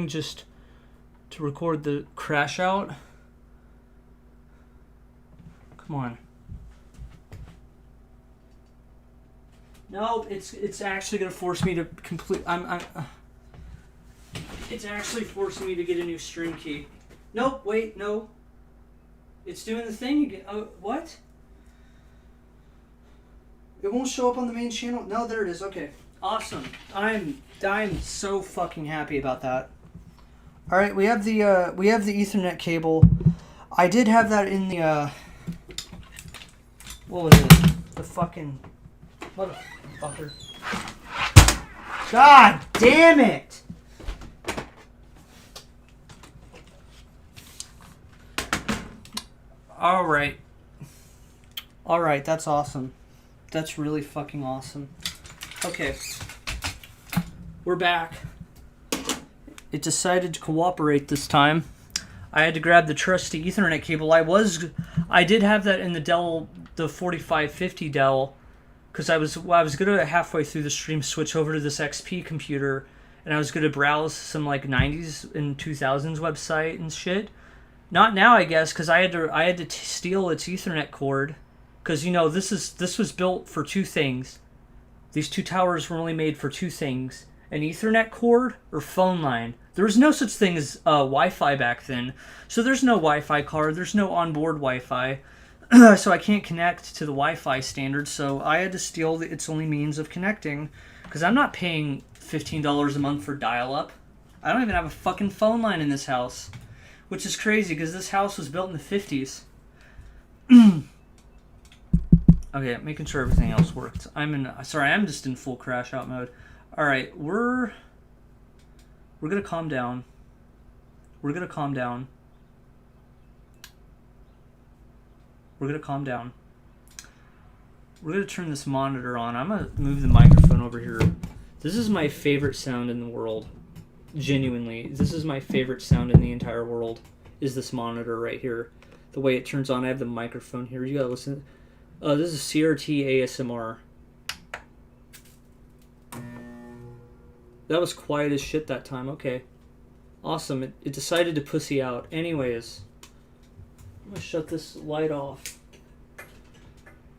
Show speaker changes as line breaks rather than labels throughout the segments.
just to record the crash out. Come on. No, it's actually gonna force me to complete. It's actually forcing me to get a new stream key. Nope. Wait. No. It's doing the thing again. Oh, what? It won't show up on the main channel. No, there it is. Okay. Awesome. I'm so fucking happy about that. All right, we have the Ethernet cable. I did have that in the what was it? The fucking motherfucker. God damn it! All right. All right, that's awesome. That's really fucking awesome. Okay. We're back. It decided to cooperate this time. I had to grab the trusty Ethernet cable. I did have that in the Dell, the 4550 Dell, because I was gonna halfway through the stream switch over to this XP computer, and I was gonna browse some like 90s and 2000s website and shit. Not now, I guess, because I had to steal its Ethernet cord, because you know this was built for two things. These two towers were only made for two things: an Ethernet cord or phone line. There was no such thing as Wi-Fi back then, so there's no Wi-Fi card. There's no onboard Wi-Fi, so I can't connect to the Wi-Fi standard. So I had to steal its only means of connecting, because I'm not paying $15 a month for dial-up. I don't even have a fucking phone line in this house. Which is crazy, because this house was built in the 50s. Okay, making sure everything else worked. I'm just in full crash out mode. Alright, we're gonna calm down. We're gonna calm down. We're gonna calm down. We're gonna turn this monitor on. I'm gonna move the microphone over here. This is my favorite sound in the world. Genuinely, this is my favorite sound in the entire world, is this monitor right here. The way it turns on. I have the microphone here. You gotta listen. This is CRT ASMR. That was quiet as shit that time. Okay. Awesome. It decided to pussy out. Anyways, I'm gonna shut this light off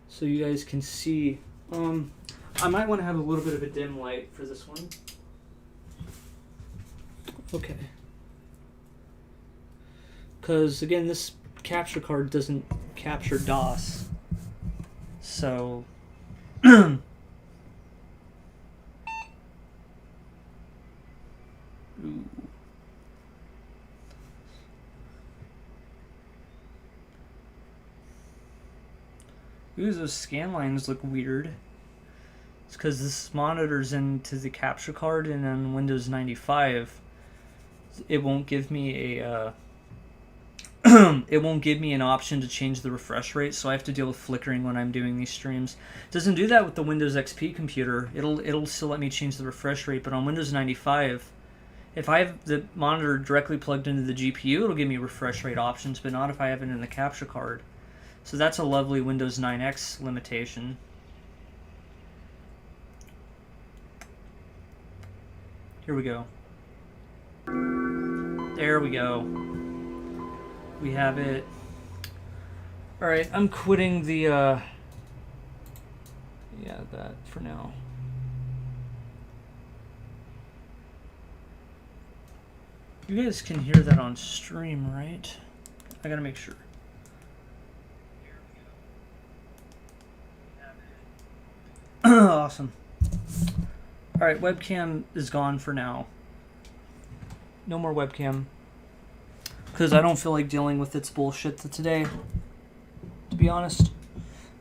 so you guys can see. I might want to have a little bit of a dim light for this one. Okay. Because, again, this capture card doesn't capture DOS. So... Ooh, those scan lines look weird. It's because this monitor's into the capture card, and on Windows 95... it won't give me a it won't give me an option to change the refresh rate, so I have to deal with flickering when I'm doing these streams. It doesn't do that with the Windows XP computer. It'll still let me change the refresh rate, but on Windows 95, if I have the monitor directly plugged into the GPU, it'll give me refresh rate options, but not if I have it in the capture card. So that's a lovely Windows 9X limitation. Here we go. There we go. We have it. Alright, I'm quitting the, yeah, that for now. You guys can hear that on stream, right? I gotta make sure. Awesome. Alright, webcam is gone for now. No more webcam. Because I don't feel like dealing with its bullshit today, to be honest.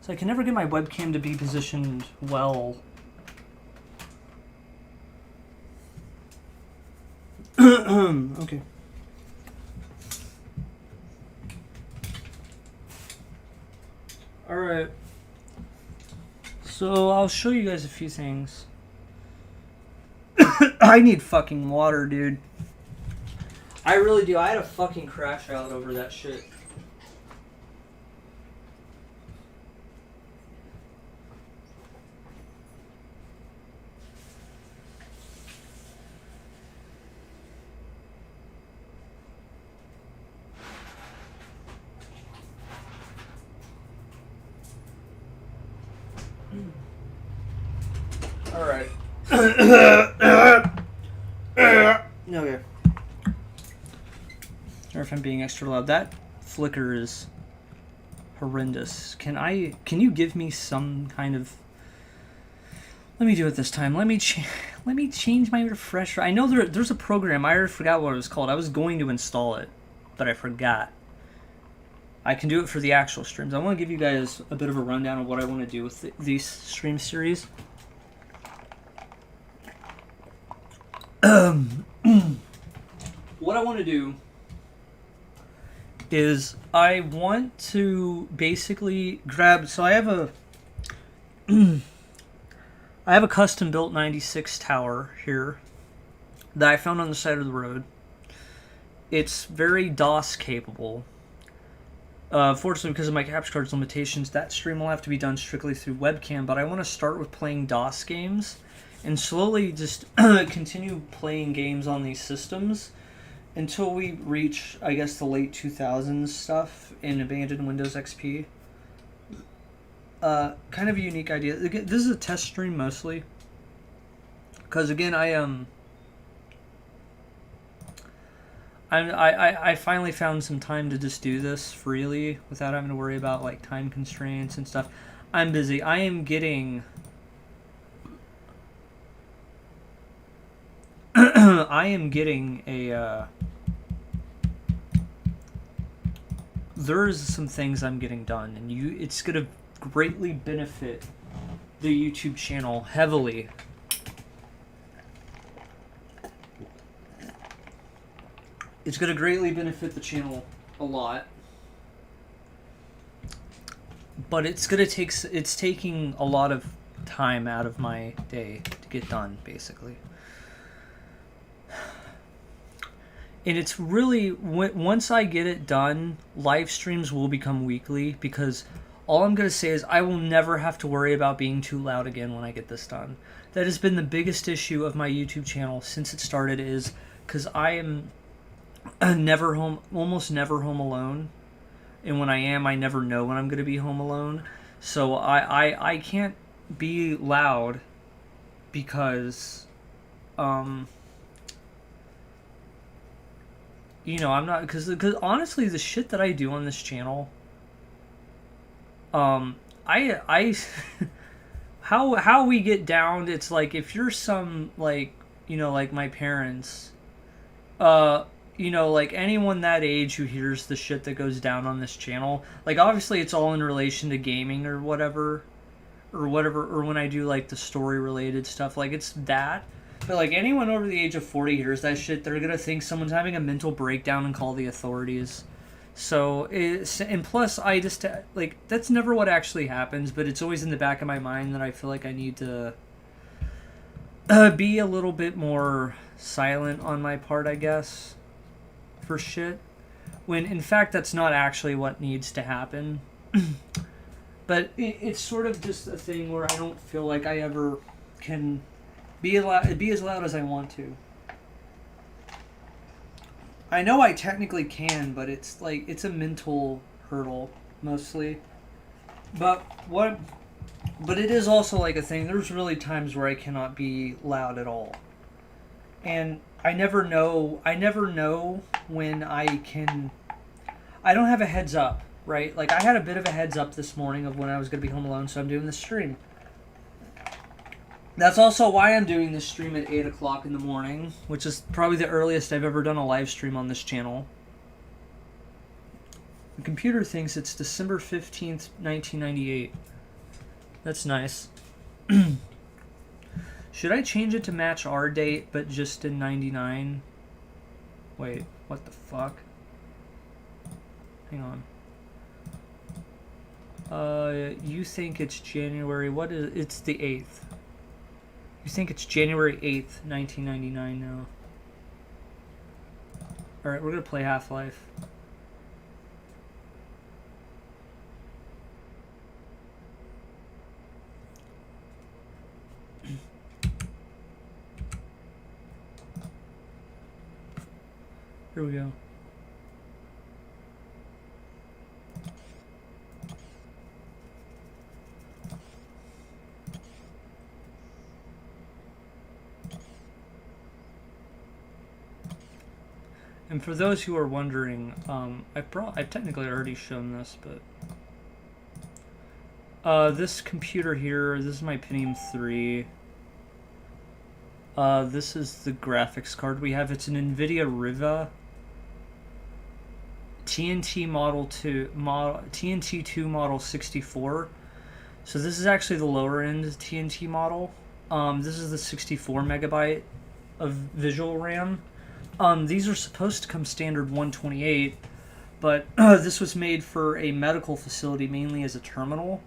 So I can never get my webcam to be positioned well. Okay. Alright. So I'll show you guys a few things. I need fucking water, dude. I really do. I had a fucking crash out over that shit. Okay. Or if I'm being extra loud. That flicker is horrendous. Can you give me some kind of... Let me do it this time. Let me change my refresher. I know there's a program. I already forgot what it was called. I was going to install it, but I forgot. I can do it for the actual streams. I want to give you guys a bit of a rundown of what I want to do with these stream series. What I want to do is I want to basically grab... So I have a... I have a custom-built 96 tower here that I found on the side of the road. It's very DOS capable. Fortunately, because of my capture card's limitations, that stream will have to be done strictly through webcam, but I want to start with playing DOS games and slowly just continue playing games on these systems until we reach, I guess, the late 2000s stuff in abandoned Windows XP. Kind of a unique idea. This is a test stream mostly, because again, I finally found some time to just do this freely without having to worry about like time constraints and stuff. I'm busy. I am getting a there's some things I'm getting done, and it's gonna greatly benefit the YouTube channel heavily. It's going to greatly benefit the channel a lot. But it's taking a lot of time out of my day to get done, basically. And it's really, once I get it done, live streams will become weekly, because all I'm going to say is I will never have to worry about being too loud again when I get this done. That has been the biggest issue of my YouTube channel since it started, is because I am almost never home alone. And when I am, I never know when I'm going to be home alone. So I can't be loud because, I'm not, because honestly, the shit that I do on this channel, how we get down, it's like, if you're some, like, like my parents, like anyone that age who hears the shit that goes down on this channel, like obviously it's all in relation to gaming or whatever, or when I do like the story related stuff, like it's that. But like anyone over the age of 40 hears that shit, they're gonna think someone's having a mental breakdown and call the authorities. So, and plus I just, like, that's never what actually happens, but it's always in the back of my mind that I feel like I need to be a little bit more silent on my part, I guess, for shit, when in fact that's not actually what needs to happen. But it's sort of just a thing where I don't feel like I ever can be as loud as I want to. I know I technically can, but it's like, it's a mental hurdle mostly. But it is also like a thing. There's really times where I cannot be loud at all. And I never know when I can. I don't have a heads up, right? Like, I had a bit of a heads up this morning of when I was going to be home alone, so I'm doing the stream. That's also why I'm doing this stream at 8 o'clock in the morning, which is probably the earliest I've ever done a live stream on this channel. The computer thinks it's December 15th, 1998. That's nice. Should I change it to match our date, but just in 99? Wait, what the fuck? Hang on. You think it's January, what is, it's the 8th. You think it's January 8th, 1999 now. Alright, we're gonna play Half-Life. Here we go. And for those who are wondering, I've technically already shown this, but this computer here, this is my Pentium 3. This is the graphics card we have. It's an NVIDIA Riva TNT TNT2 model 64. So this is actually the lower end TNT model. This is the 64 megabyte of visual RAM. These are supposed to come standard 128, but this was made for a medical facility mainly as a terminal.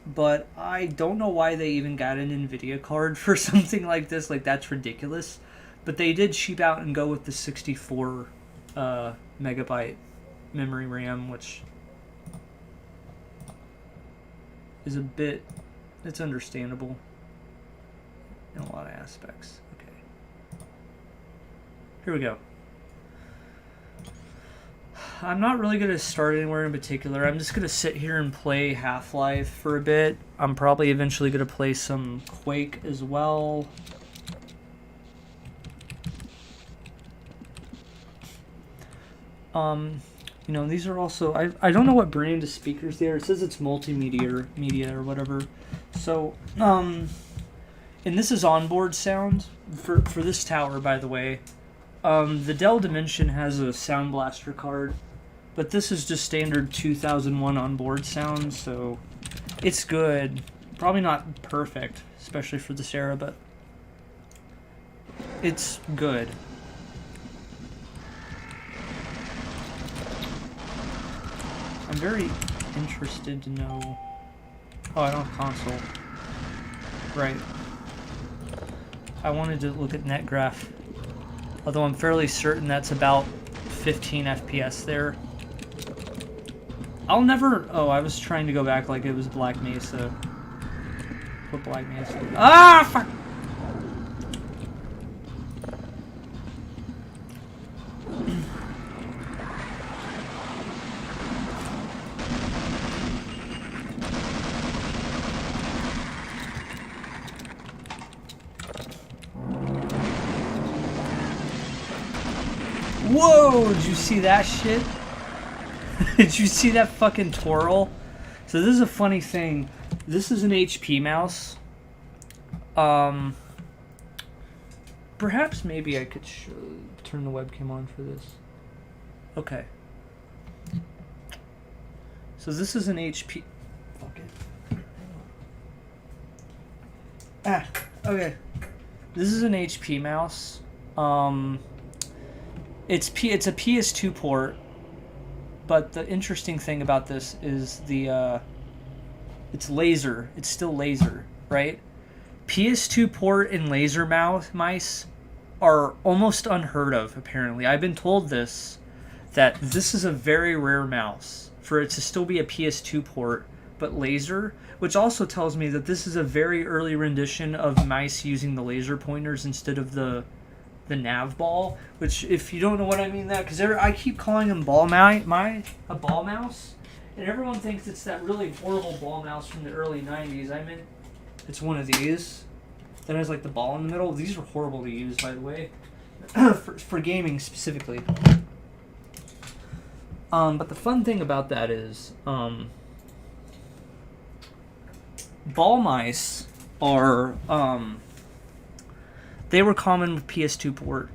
But I don't know why they even got an NVIDIA card for something like this. Like, that's ridiculous. But they did cheap out and go with the 64 megabyte memory RAM, which is a bit... it's understandable in a lot of aspects. Okay. Here we go. I'm not really going to start anywhere in particular. I'm just going to sit here and play Half-Life for a bit. I'm probably eventually going to play some Quake as well. You know, these are also... I don't know what brand of speakers they are. It says it's multimedia or whatever. So, and this is onboard sound for this tower, by the way. The Dell Dimension has a Sound Blaster card, but this is just standard 2001 onboard sound, so it's good. Probably not perfect, especially for this era, but it's good. I'm very interested to know... oh, I don't have console. Right. I wanted to look at NetGraph. Although I'm fairly certain that's about 15 FPS there. I'll never... oh, I was trying to go back like it was Black Mesa. What Black Mesa? Ah, fuck! Whoa, did you see that shit? Did you see that fucking twirl? So this is a funny thing. This is an HP mouse. Perhaps maybe I could turn the webcam on for this. Okay. So this is an HP... fuck it. Ah, okay. This is an HP mouse. It's a PS2 port, but the interesting thing about this is it's laser. It's still laser, right? PS2 port and laser mice are almost unheard of, apparently. I've been told that this is a very rare mouse for it to still be a PS2 port, but laser, which also tells me that this is a very early rendition of mice using the laser pointers instead of the nav ball, which, if you don't know what I mean that, because I keep calling them a ball mouse, and everyone thinks it's that really horrible ball mouse from the early 90s. I mean, it's one of these that has like the ball in the middle. These are horrible to use, by the way, for gaming specifically. But the fun thing about that is, ball mice are, they were common with PS2 port.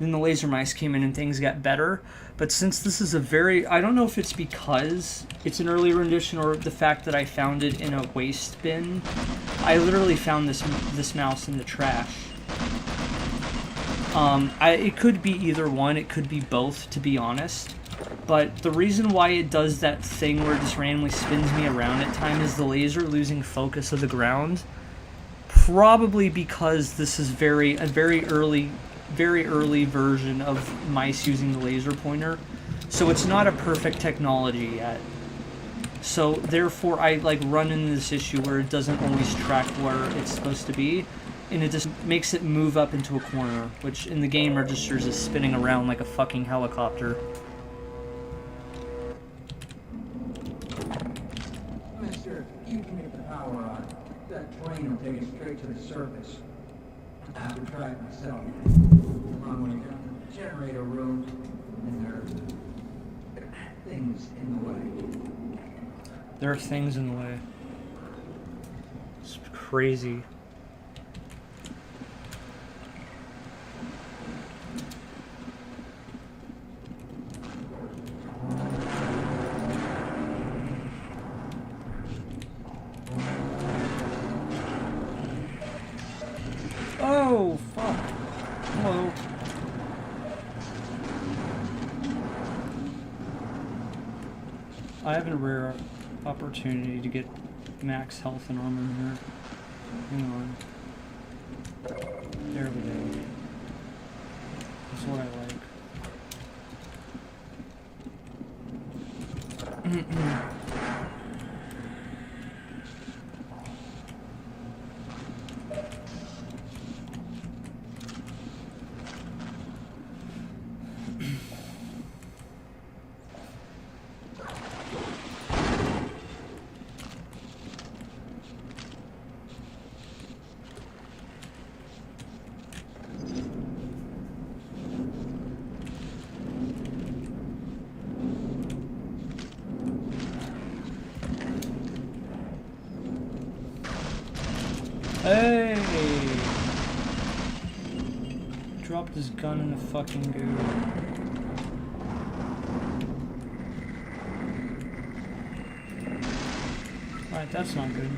Then the laser mice came in and things got better. But since this is a very... I don't know if it's because it's an early rendition or the fact that I found it in a waste bin. I literally found this mouse in the trash. It could be either one. It could be both, to be honest. But the reason why it does that thing where it just randomly spins me around at times is the laser losing focus of the ground. Probably because this is a very early version of mice using the laser pointer, so it's not a perfect technology yet. So therefore, I like run into this issue where it doesn't always track where it's supposed to be, and it just makes it move up into a corner, which in the game registers as spinning around like a fucking helicopter.
Mister, you can get the power on. That train will take it straight to the surface. I have to try it myself. I'm going to go to the generator room. things in the way.
There are things in the way. It's crazy. Oh, fuck. Hello. I have a rare opportunity to get max health and armor here. Hang on. There we go. That's what I like. Hey! Dropped his gun in the fucking goo. Alright, that's not good.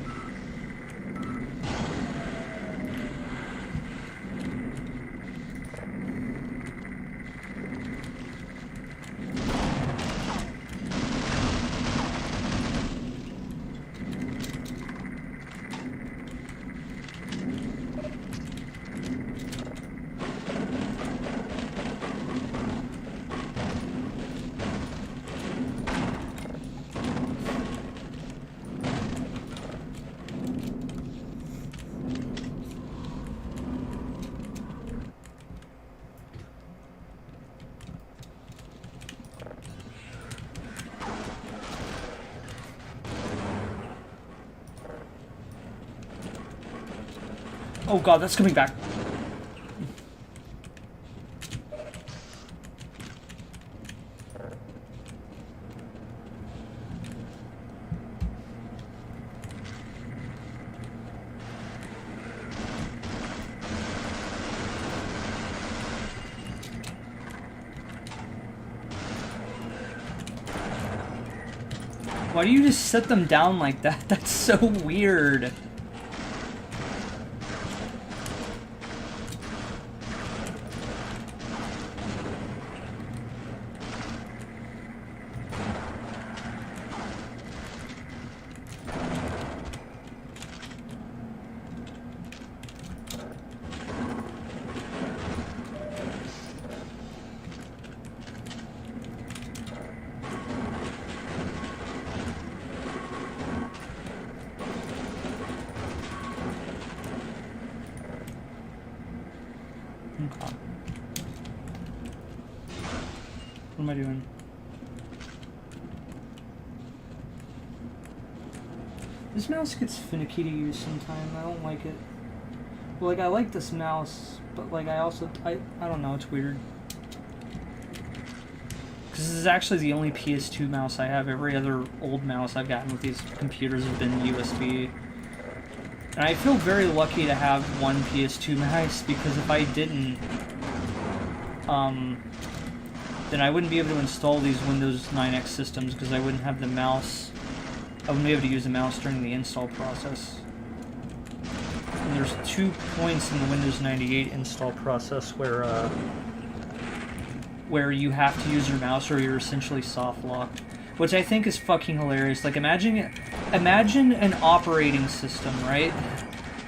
Oh god, that's coming back. Why do you just set them down like that? That's so weird. What am I doing? This mouse gets finicky to use sometimes. I don't like it. Well, like, I like this mouse, but, like, I don't know, it's weird. Because this is actually the only PS2 mouse I have. Every other old mouse I've gotten with these computers have been USB. And I feel very lucky to have one PS2 mouse, because if I didn't, then I wouldn't be able to install these Windows 9X systems, because I wouldn't have the mouse. I wouldn't be able to use the mouse during the install process. And there's 2 points in the Windows 98 install process where you have to use your mouse or you're essentially soft locked, which I think is fucking hilarious. Like, imagine an operating system, right?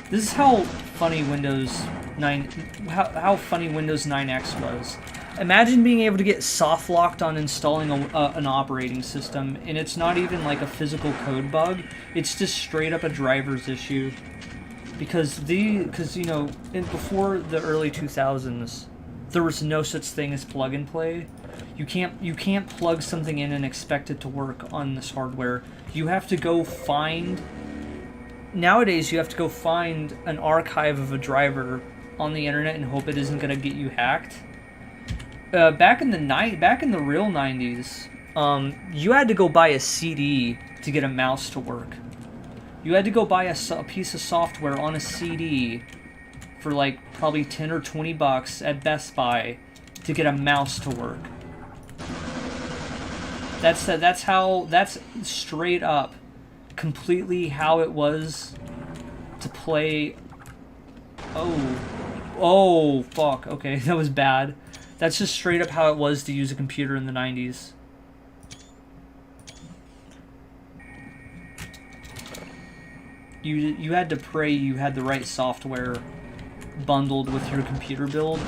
This is how funny Windows 9, how funny Windows 9X was. Imagine being able to get soft locked on installing an operating system, and it's not even like a physical code bug. It's just straight up a driver's issue. Because you know, before the early 2000s, there was no such thing as plug and play. You can't plug something in and expect it to work on this hardware. You have to go find. Nowadays, you have to go find an archive of a driver on the internet and hope it isn't going to get you hacked. Back in the real 90s, you had to go buy a CD to get a mouse to work. You had to go buy a piece of software on a CD for like probably 10 or 20 bucks at Best Buy to get a mouse to work. That's straight up completely how it was to play. Oh fuck, okay, that was bad. That's just straight up how it was to use a computer in the 90s. You had to pray you had the right software bundled with your computer build,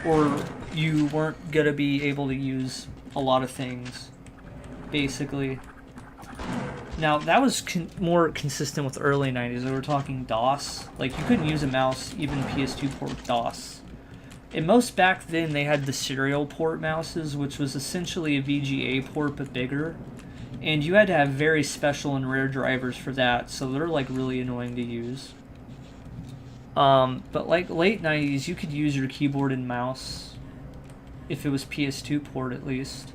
or you weren't gonna be able to use a lot of things, basically. Now, that was more consistent with early 90s. We were talking DOS. Like, you couldn't use a mouse, even PS2 port with DOS. And most back then, they had the serial port mouses, which was essentially a VGA port, but bigger. And you had to have very special and rare drivers for that, so they're, like, really annoying to use. But, like, late 90s, you could use your keyboard and mouse, if it was PS2 port, at least.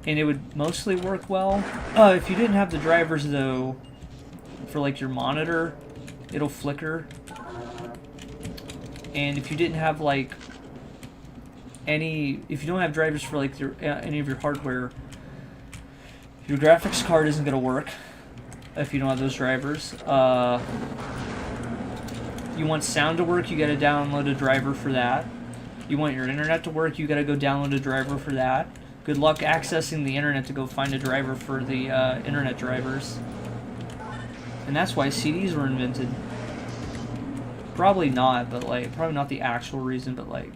And it would mostly work well. If you didn't have the drivers, though, for like your monitor, it'll flicker. And if you didn't have like if you don't have drivers for like any of your hardware, your graphics card isn't gonna work if you don't have those drivers. You want sound to work, you gotta download a driver for that. You want your internet to work, you gotta go download a driver for that. Good luck accessing the internet to go find a driver for the internet drivers. And that's why CDs were invented. Probably not, but like, probably not the actual reason, but like,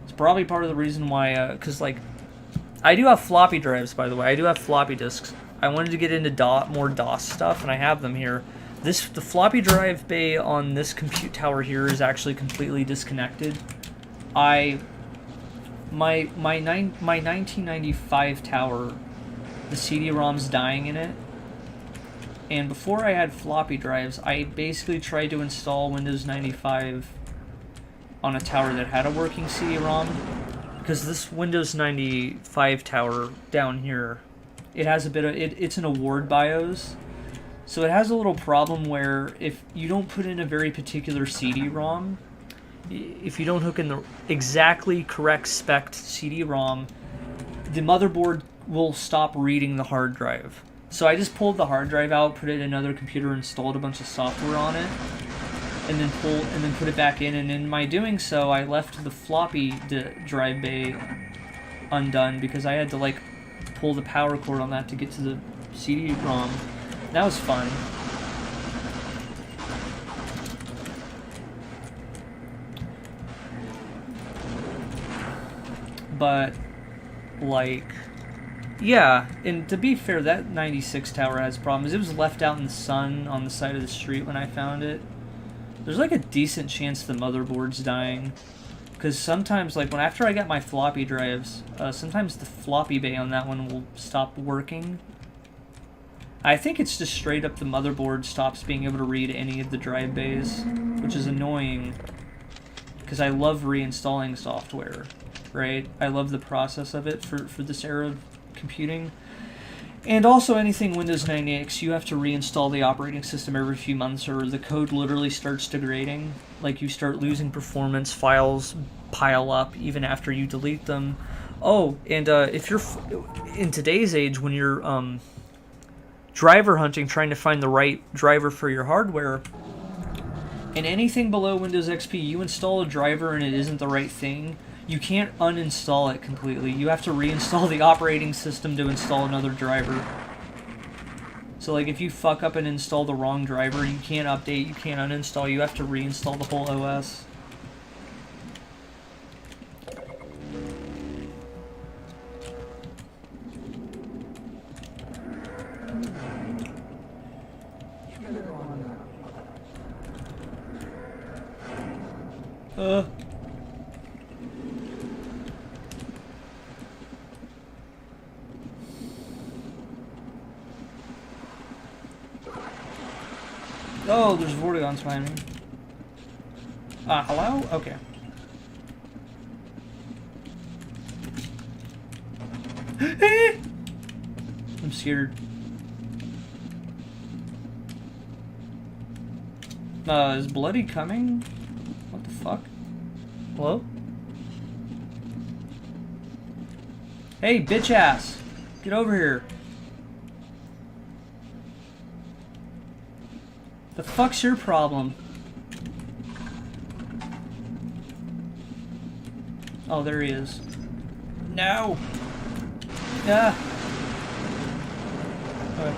it's probably part of the reason why, because like, I do have floppy drives, by the way. I do have floppy disks. I wanted to get into more DOS stuff, and I have them here. The floppy drive bay on this compute tower here is actually completely disconnected. My 1995 tower, the CD-ROM's dying in it, and before I had floppy drives, I basically tried to install Windows 95 on a tower that had a working CD-ROM, because this Windows 95 tower down here, it has a bit of, it's an award BIOS, so it has a little problem where if you don't put in a very particular CD-ROM, if you don't hook in the exactly correct spec CD-ROM, the motherboard will stop reading the hard drive. So I just pulled the hard drive out, put it in another computer, installed a bunch of software on it, and then put it back in. And in my doing so, I left the floppy drive bay undone because I had to like pull the power cord on that to get to the CD-ROM. That was fun. But, like, yeah, and to be fair, that 96 tower has problems. It was left out in the sun on the side of the street when I found it. There's, like, a decent chance the motherboard's dying. Because sometimes, like, after I got my floppy drives, sometimes the floppy bay on that one will stop working. I think it's just straight up the motherboard stops being able to read any of the drive bays, which is annoying. Because I love reinstalling software. Right? I love the process of it for this era of computing. And also anything Windows 98, you have to reinstall the operating system every few months or the code literally starts degrading. Like you start losing performance, files pile up even after you delete them. Oh, and if you're in today's age when you're driver hunting, trying to find the right driver for your hardware, and anything below Windows XP, you install a driver and it isn't the right thing, you can't uninstall it completely. You have to reinstall the operating system to install another driver. So like if you fuck up and install the wrong driver, you can't update, you can't uninstall, you have to reinstall the whole OS. Oh, there's Vortigons behind me. Hello? Okay. I'm scared. Is Bloody coming? What the fuck? Hello? Hey, bitch ass! Get over here. The fuck's your problem? Oh, there he is. No! Yeah. Okay.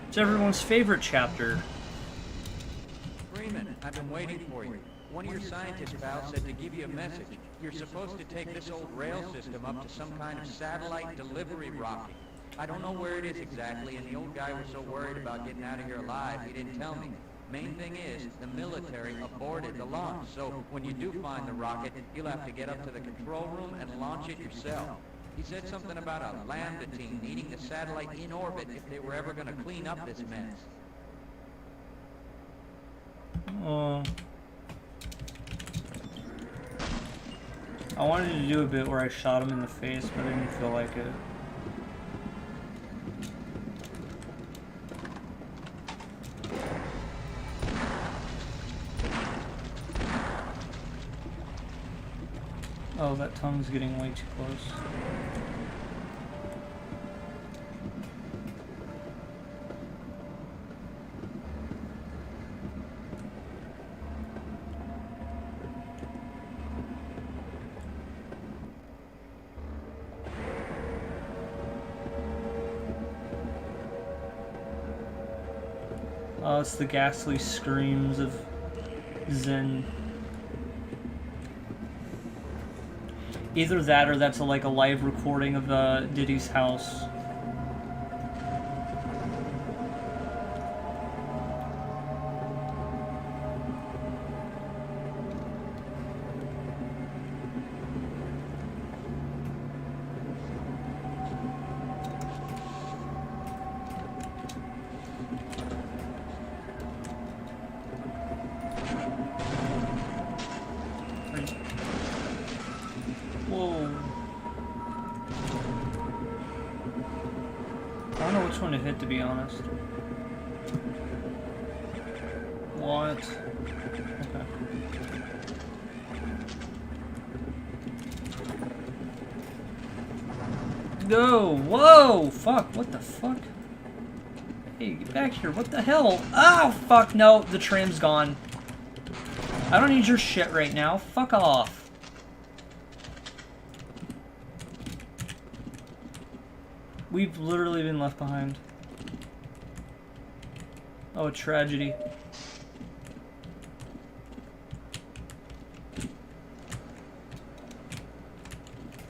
It's everyone's favorite chapter.
Freeman, I've been waiting for you. One of your scientists, pal, said to give you a message. You're supposed to take this old rail system up to some kind of satellite delivery rocket. I don't know where it is exactly, and the old guy was so worried about getting out of here alive, he didn't tell me. Main thing is, the military aborted the launch, so when you do find the rocket, you'll have to get up to the control room and launch it yourself. He said something about a lambda team needing the satellite in orbit if they were ever going to clean up this mess.
I wanted to do a bit where I shot him in the face, but I didn't feel like it. Oh, that tongue's getting way too close. Oh, it's the ghastly screams of Zen. Either that or that's like a live recording of Diddy's house. To be honest. What? Okay. Go! Whoa! Fuck! What the fuck? Hey, get back here! What the hell? Oh fuck! No, the tram's gone. I don't need your shit right now. Fuck off. We've literally been left behind. Oh, a tragedy.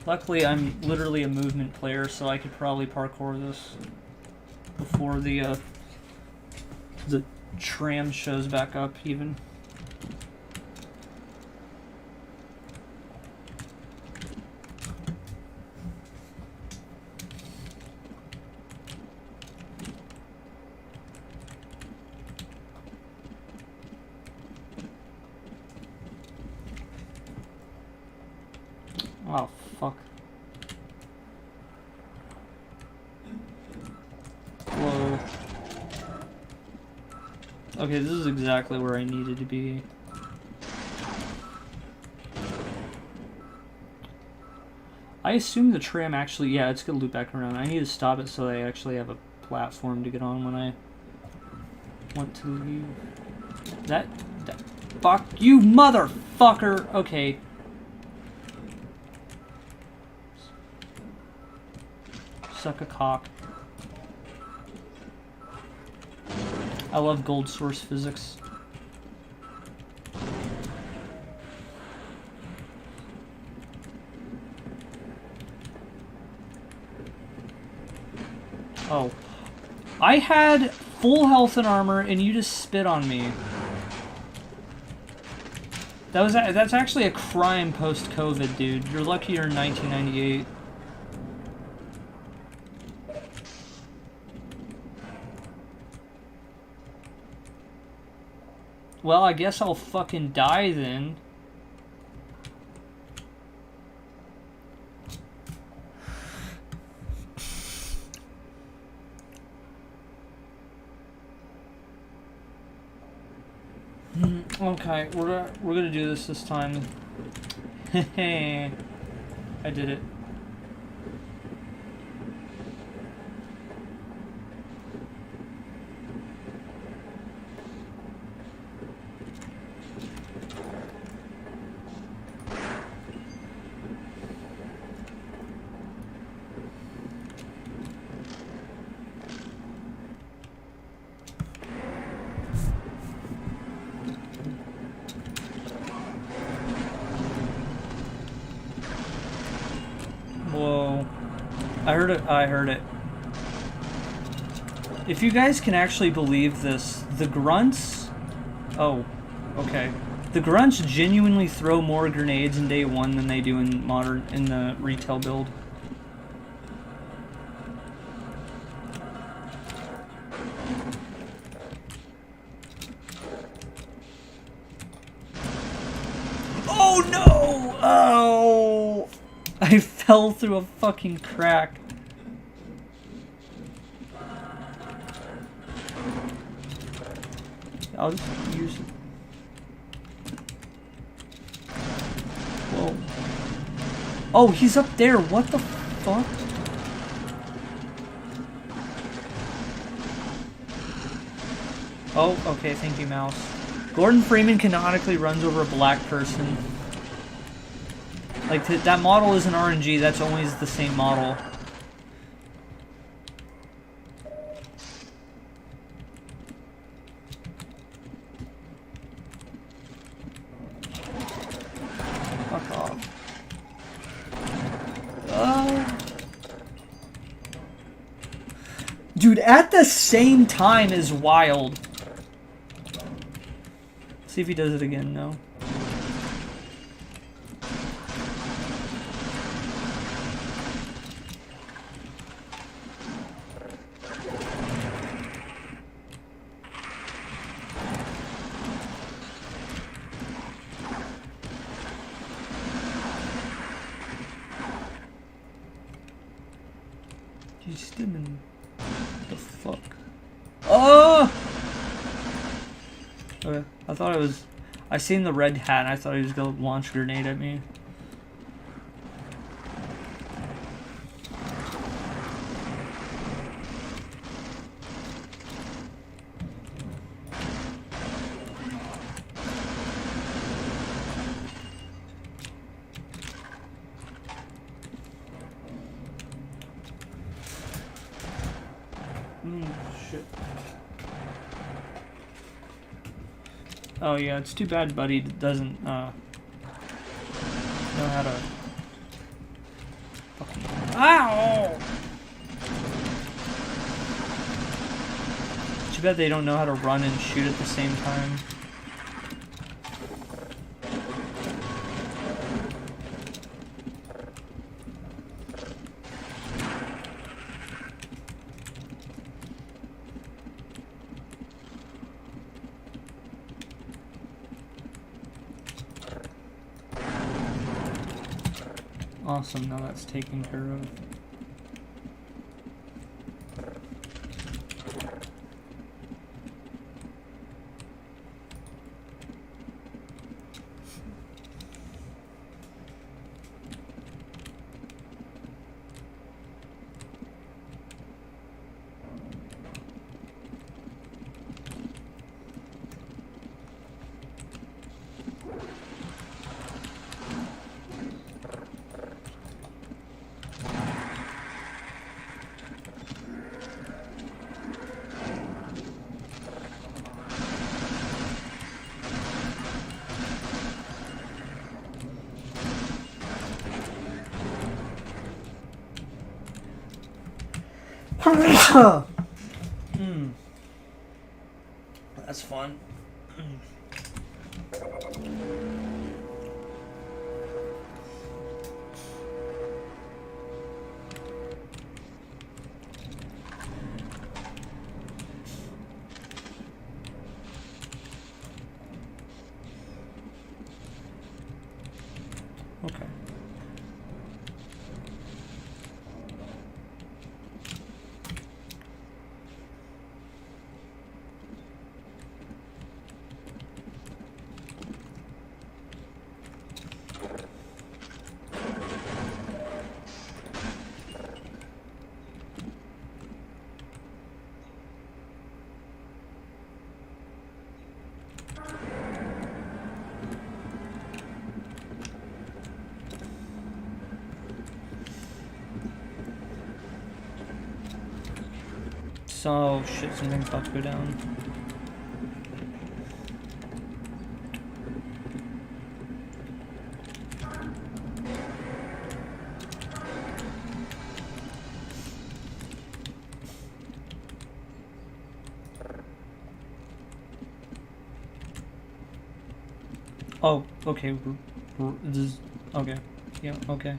Luckily, I'm literally a movement player, so I could probably parkour this before the tram shows back up, even. Oh, fuck. Whoa. Okay, this is exactly where I needed to be. I assume the tram actually, yeah, it's gonna loop back around. I need to stop it so I actually have a platform to get on when I want to leave. That fuck you, motherfucker. Okay. Suck a cock. I love gold source physics. Oh. I had full health and armor and you just spit on me. That's actually a crime post-COVID, dude. You're lucky you're in 1998. Well, I guess I'll fucking die then. Okay, we're gonna do this time. Hey, I did it. Whoa. I heard it. If you guys can actually believe this, the grunts... Oh, okay. The grunts genuinely throw more grenades in day one than they do in the retail build. Oh no! Oh! I fell through a fucking crack. I'll just use it. Whoa. Oh, he's up there. What the fuck? Oh, okay. Thank you, mouse. Gordon Freeman canonically runs over a black person. Like, that model isn't RNG, that's always the same model. Fuck off. Dude, at the same time is wild. See if he does it again, no. He's stimming. What the fuck? Oh! Okay, I thought it was... I seen the red hat and I thought he was gonna launch a grenade at me. Shit. Oh yeah, it's too bad Buddy doesn't know how to... Ow! Too bad they don't know how to run and shoot at the same time. Awesome, now that's taken care of. That's fun. Okay. So, shit, something's about to go down. Oh, okay. This, okay. Yeah, okay.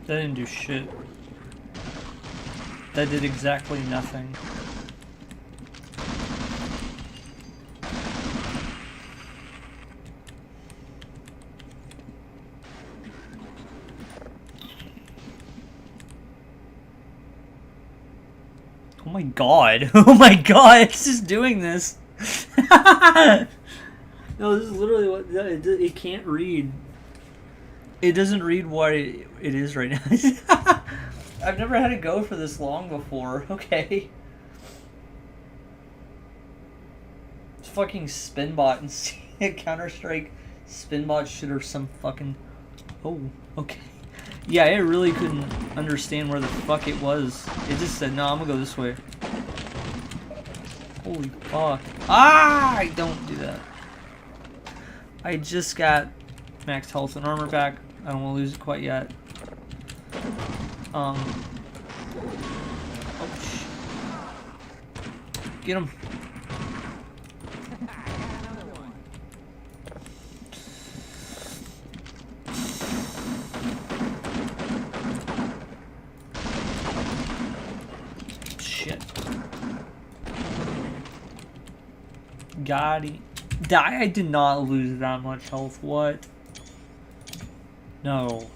That didn't do shit. That did exactly nothing. Oh my god. Oh my god, it's just doing this. No, this is literally what it can't read. It doesn't read what it is right now. I've never had it go for this long before. Okay. It's fucking Spinbot and Counter-Strike Spinbot shit or some fucking... Oh, okay. Yeah, it really couldn't understand where the fuck it was. It just said, no, I'm gonna go this way. Holy fuck. Ah! Don't do that. I just got max health and armor back. I don't want to lose it quite yet. Oh, shit. Get him. Shit. Got it. I did not lose that much health. What? No.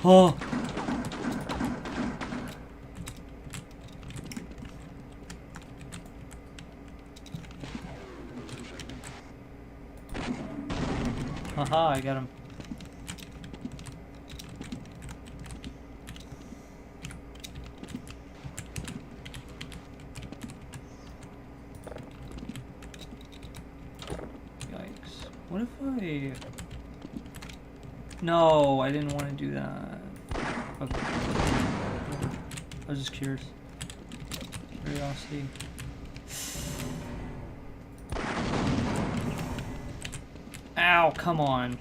Oh. Haha, I got him. Yikes. What if I... No, I didn't want to do that. Okay. I was just curious. Curiosity. Ow, come on.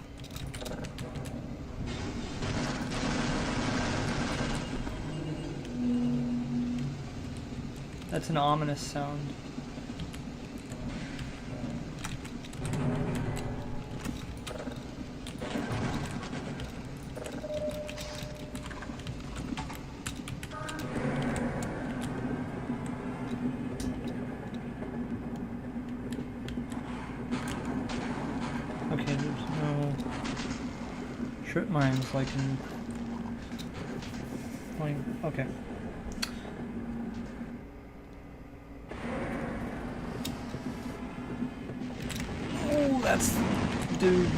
That's an ominous sound. Okay, there's no trip mines like in... Okay. That's... Dude.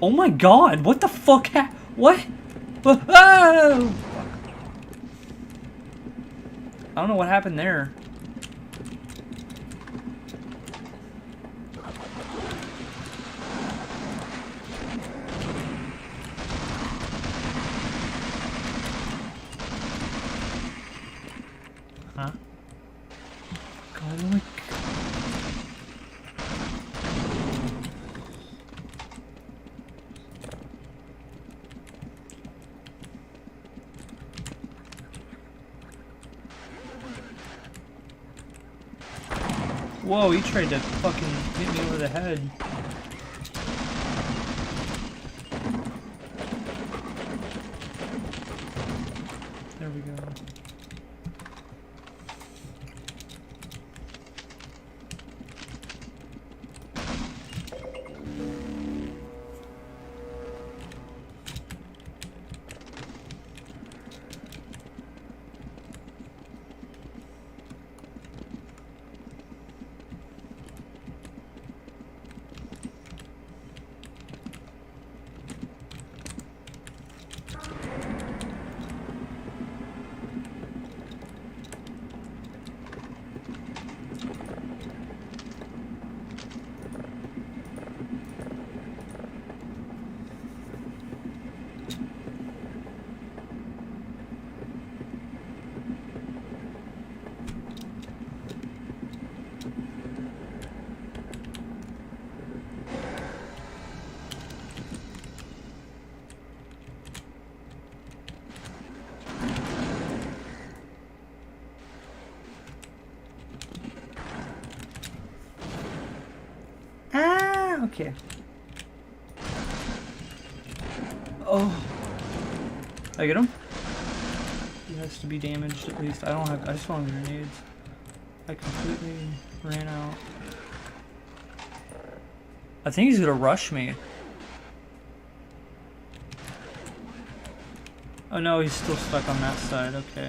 Oh my god, what the fuck what? Oh! I don't know what happened there. Huh? God, oh my... Whoa, he tried to fucking hit me over the head. There we go. Ah, okay. Oh. I get him? He has to be damaged at least. I just don't have grenades. I completely ran out. I think he's gonna rush me. Oh no, he's still stuck on that side, okay.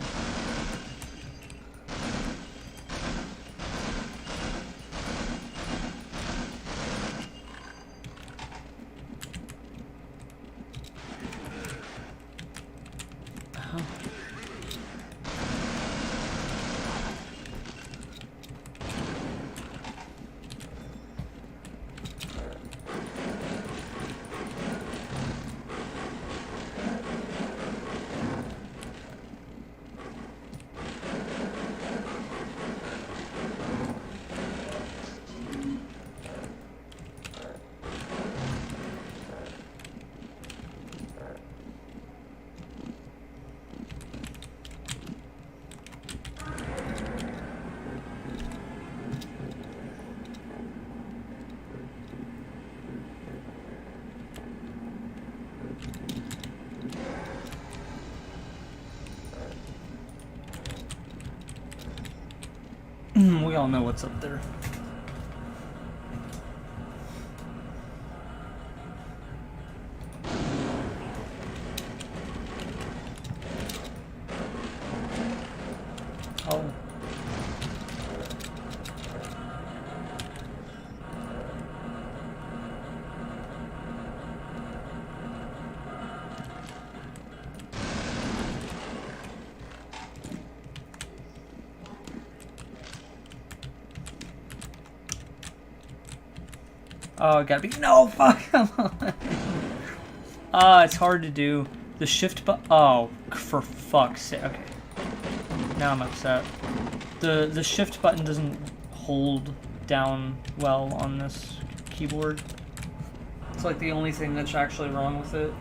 We all know what's up there. Oh. Oh, it gotta be. No, fuck. Come on. It's hard to do. The shift button. Oh, for fuck's sake. Okay. Now I'm upset. The shift button doesn't hold down well on this keyboard. It's like the only thing that's actually wrong with it.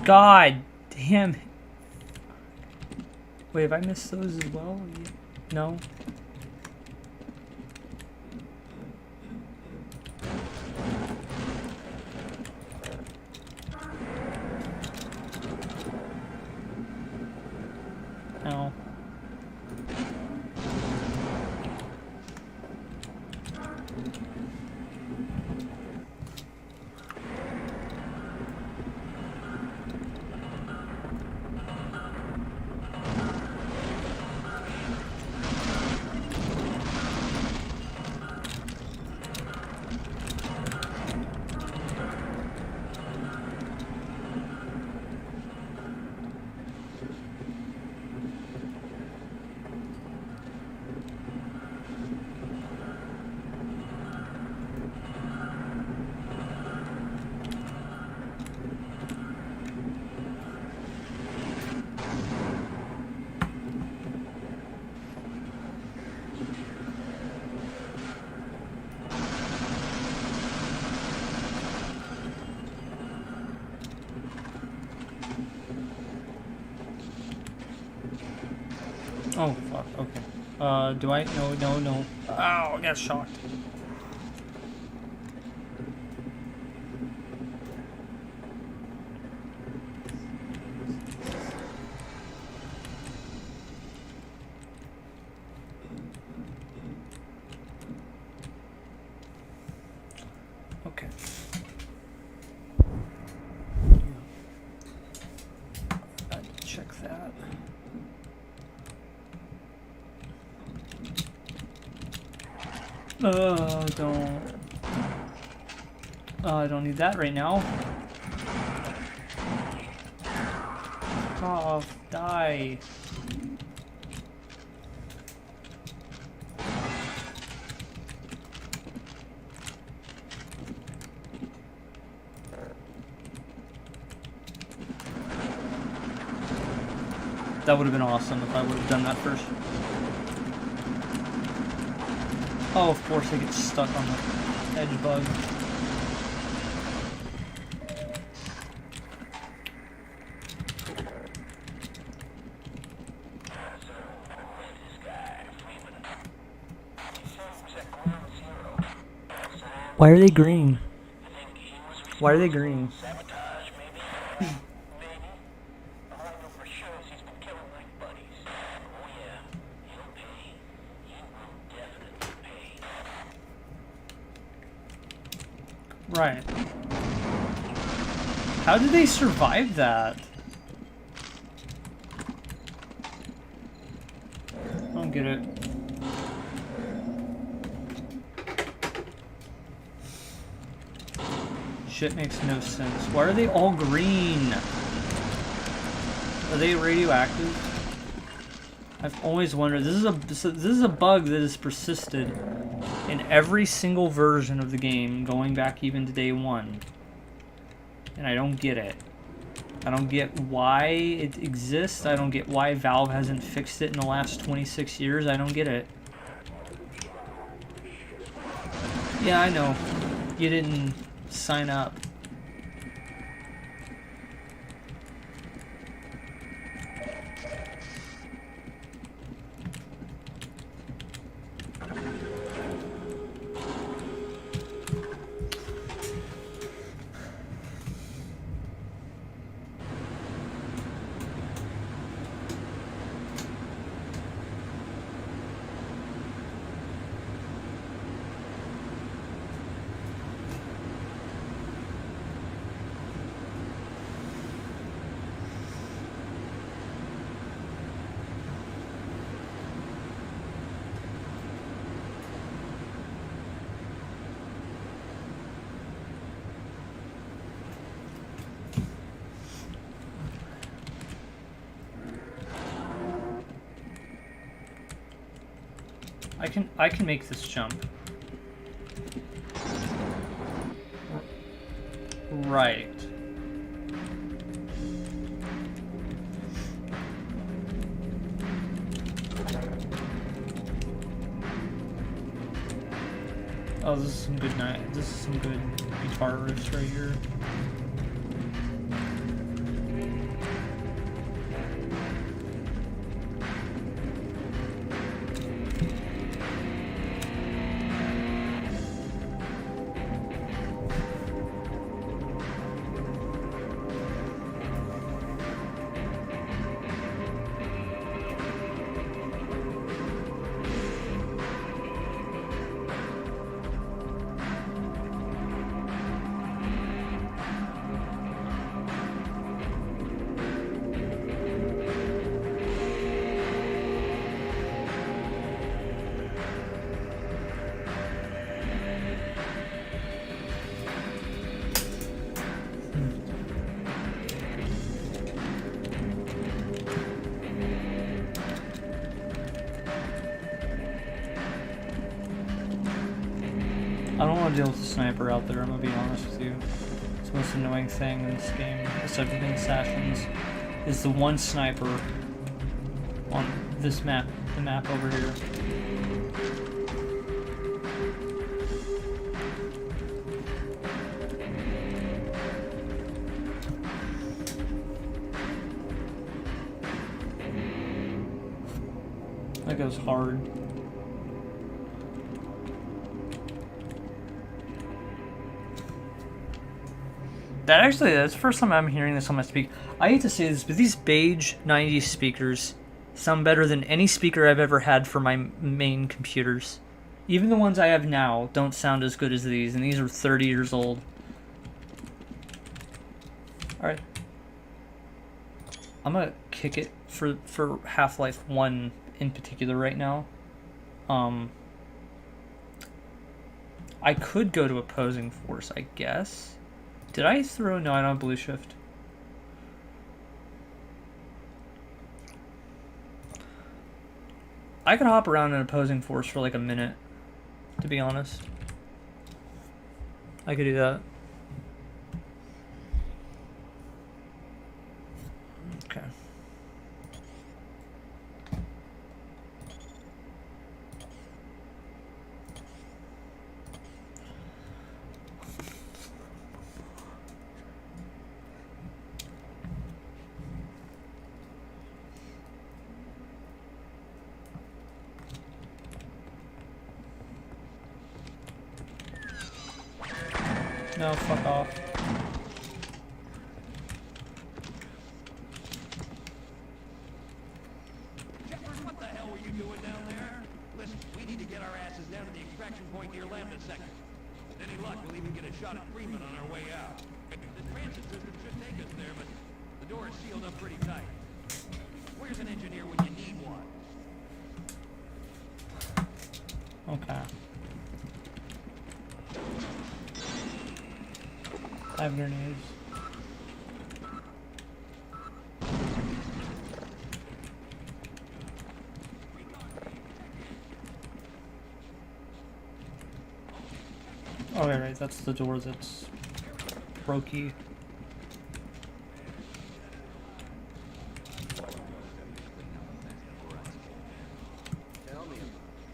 God damn. Wait, have I missed those as well? No? No. Oh, fuck, okay. Do I? No. Oh, I got shocked. Okay. I had to check that. Don't. I don't need that right now. Oh, die. That would have been awesome if I would have done that first. Oh, of course I get stuck on the edge bug. Why are they green? Why are they green? Right. How did they survive that? I don't get it. Shit makes no sense. Why are they all green? Are they radioactive? I've always wondered. This is a bug that has persisted in every single version of the game, going back even to day one. And I don't get it. I don't get why it exists. I don't get why Valve hasn't fixed it in the last 26 years. I don't get it. Yeah, I know. You didn't sign up. I can make this jump. Right. Oh, this is some good night. This is some good guitar riffs right here. want to deal with the sniper out there, I'm gonna be honest with you. It's the most annoying thing in this game, besides being assassins, is the one sniper on this map, the map over here. That goes hard. That's the first time I'm hearing this on my speak. I hate to say this, but these beige 90s speakers sound better than any speaker I've ever had for my main computers. Even the ones I have now don't sound as good as these, and these are 30 years old. Alright. I'm gonna kick it for Half-Life 1 in particular right now. I could go to opposing force, I guess. Did I throw? No, I don't have blue shift. I could hop around an opposing force for like a minute, to be honest. I could do that. Okay. No, fuck off.
Shepard, what the hell were you doing down there? Listen, we need to get our asses down to the extraction point near Lambda sector. With any luck, we'll even get a shot at Freeman on our way out. The transit system should take us there, but the door is sealed up pretty tight. Where's an engineer when you need one?
Okay. I have grenades. Oh, right, that's the door that's brokey.
Tell me about it.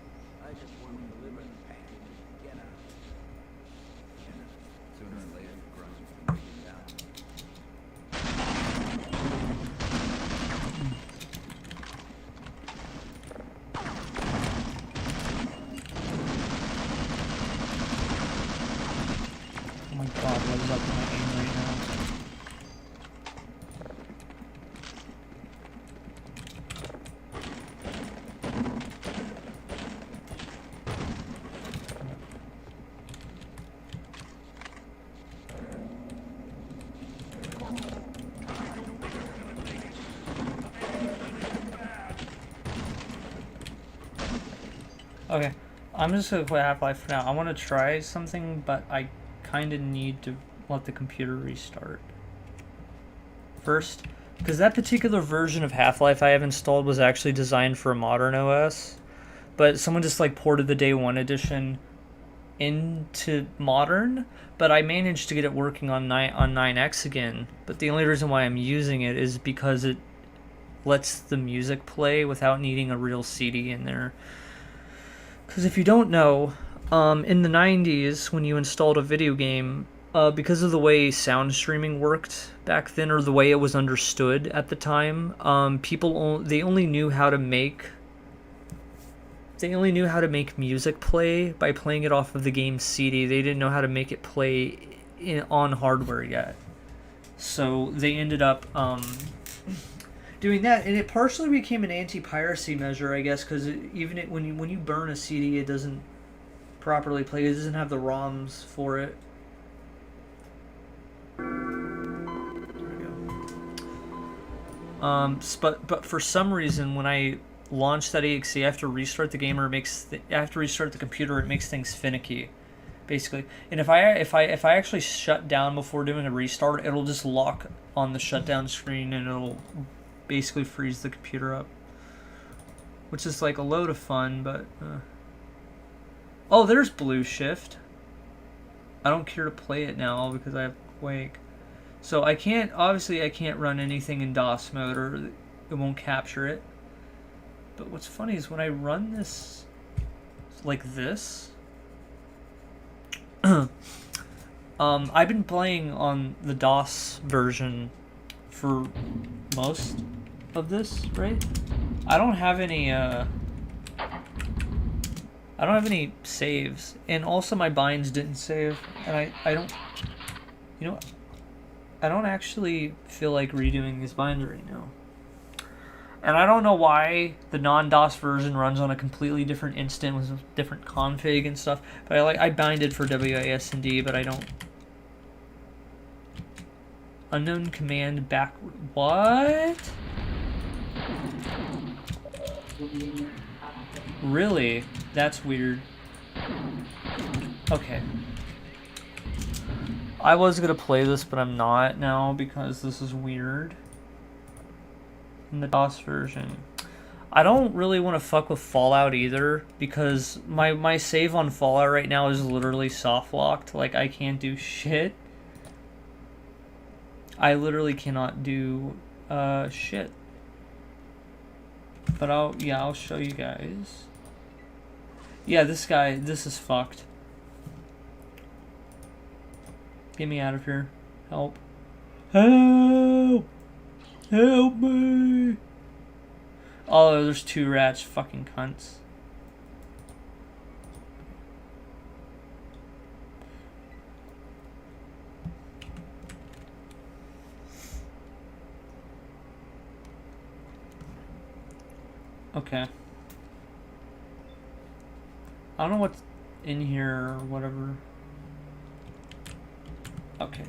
I just want to deliver the package and get out. Sooner or later, Grunge will break it down.
Oh my god, what is up with my aim right now? Okay, I'm just gonna play Half-Life for now. I want to try something, but I kind of need to let the computer restart first, because that particular version of Half-Life I have installed was actually designed for a modern OS, but someone just like ported the day one edition into modern, but I managed to get it working on 9X again. But the only reason why I'm using it is because it lets the music play without needing a real CD in there. Because if you don't know, in the 90s, when you installed a video game, because of the way sound streaming worked back then, or the way it was understood at the time, they only knew how to make music play by playing it off of the game's CD. They didn't know how to make it play on hardware yet. So they ended up doing that, and it partially became an anti-piracy measure, I guess, because when you burn a CD, it doesn't properly play. It doesn't have the ROMs for it. There we go. But for some reason, when I launch that exe, I have to restart the game, or I have to restart the computer. It makes things finicky, basically. And if I actually shut down before doing a restart, it'll just lock on the shutdown screen, and it'll basically freeze the computer up, which is like a load of fun. But oh, there's blue shift. I don't care to play it now because I have Quake. So I can't, obviously I can't run anything in DOS mode or it won't capture it. But what's funny is when I run this like this, I've been playing on the DOS version for most of this, right? I don't have any saves, and also my binds didn't save, and I don't, you know, I don't actually feel like redoing these binds right now. And I don't know why the non-DOS version runs on a completely different instant with different config and stuff, but I binded for WASD, but I don't. Unknown command back. What? Really? That's weird. Okay. I was gonna play this, but I'm not now because this is weird. In the DOS version. I don't really want to fuck with Fallout either because my save on Fallout right now is literally soft locked. Like, I can't do shit. I literally cannot do shit. But I'll show you guys. Yeah, this is fucked. Get me out of here. Help. Help! Help me! Oh, there's 2 rats, fucking cunts. Okay. I don't know what's in here or whatever. Okay.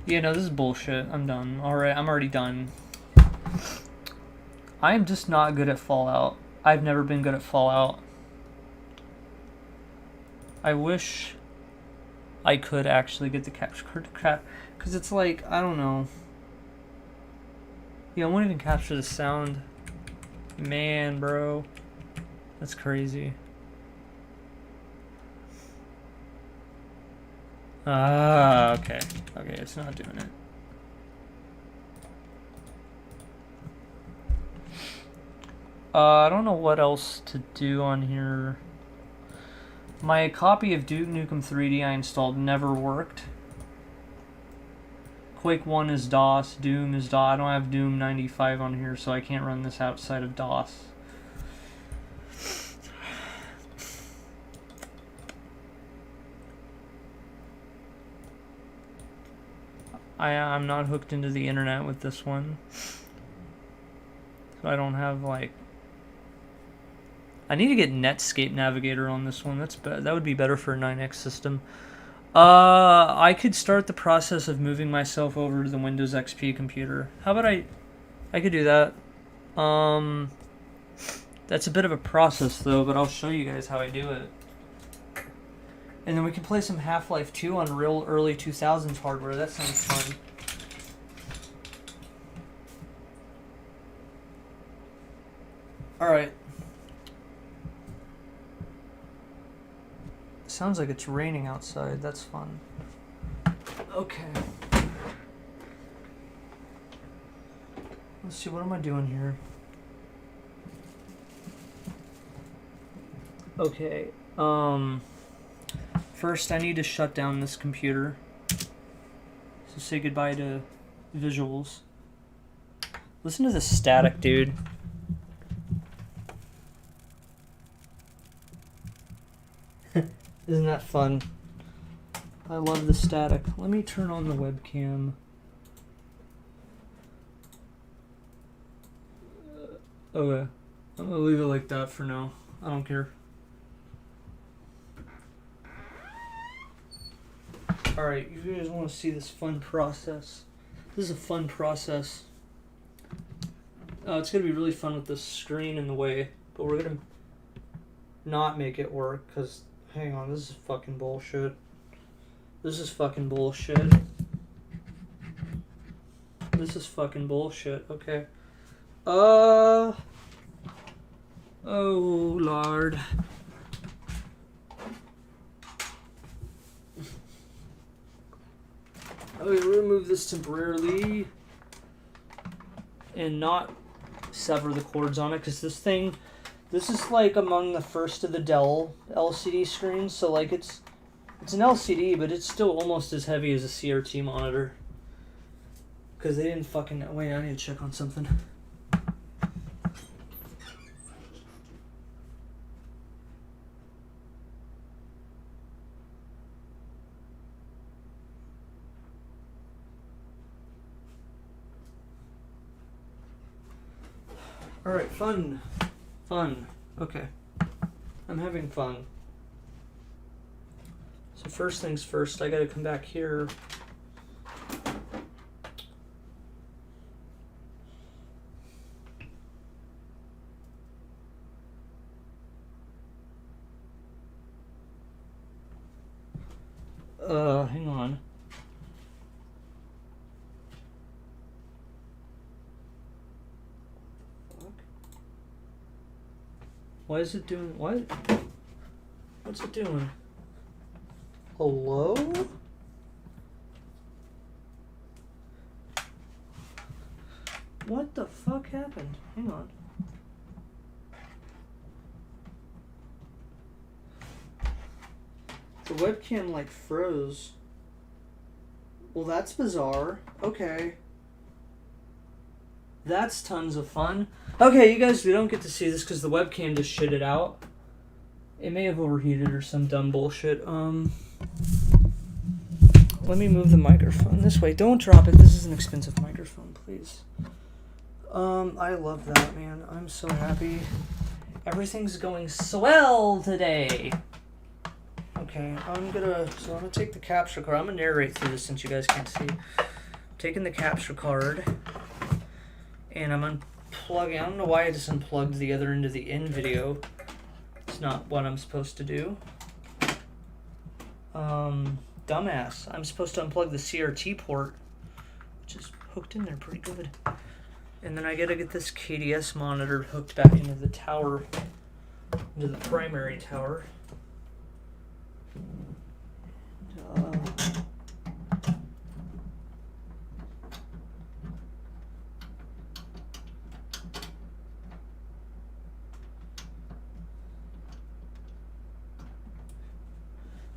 Yeah, no, this is bullshit. I'm done. Alright, I'm already done. I am just not good at Fallout. I've never been good at Fallout. I wish I could actually get the capture card to crap. Because it's like, I don't know. Yeah, I won't even capture the sound. Man, bro. That's crazy. Ah, okay. Okay, it's not doing it. I don't know what else to do on here. My copy of Duke Nukem 3D I installed never worked. Quake 1 is DOS, Doom is DOS. I don't have Doom 95 on here, so I can't run this outside of DOS. I'm not hooked into the internet with this one. So I don't have, like... I need to get Netscape Navigator on this one. That would be better for a 9X system. I could start the process of moving myself over to the Windows XP computer. How about I could do that. That's a bit of a process though, but I'll show you guys how I do it. And then we can play some Half-Life 2 on real early 2000s hardware. That sounds fun. Alright. Sounds like it's raining outside. That's fun. Okay. Let's see, what am I doing here? Okay. First I need to shut down this computer. So say goodbye to visuals. Listen to the static, dude. Isn't that fun? I love the static. Let me turn on the webcam. Okay. I'm gonna leave it like that for now. I don't care. Alright, you guys want to see this fun process? This is a fun process. It's gonna be really fun with the screen in the way, but we're gonna not make it work, because hang on, this is fucking bullshit. This is fucking bullshit. This is fucking bullshit. Okay. Oh, Lord. Okay, we'll remove this temporarily and not sever the cords on it, because this is like among the first of the Dell LCD screens, so like it's an LCD, but it's still almost as heavy as a CRT monitor. Because they didn't fucking... Wait, I need to check on something. Alright, fun. Fun. Okay. I'm having fun. So first things first, I gotta come back here. Hang on. Why is it doing what? What's it doing? Hello? What the fuck happened? Hang on. The webcam like froze. Well, that's bizarre. Okay. That's tons of fun. Okay, you guys, we don't get to see this because the webcam just shitted out. It may have overheated or some dumb bullshit. Let me move the microphone this way. Don't drop it. This is an expensive microphone, please. I love that, man. I'm so happy. Everything's going swell today. Okay, I'm gonna take the capture card. I'm gonna narrate through this since you guys can't see. Taking the capture card, and I'm unplugging. I don't know why I just unplugged the other end of the in video. It's not what I'm supposed to do. Dumbass. I'm supposed to unplug the CRT port, which is hooked in there pretty good. And then I gotta get this KDS monitor hooked back into the tower, into the primary tower.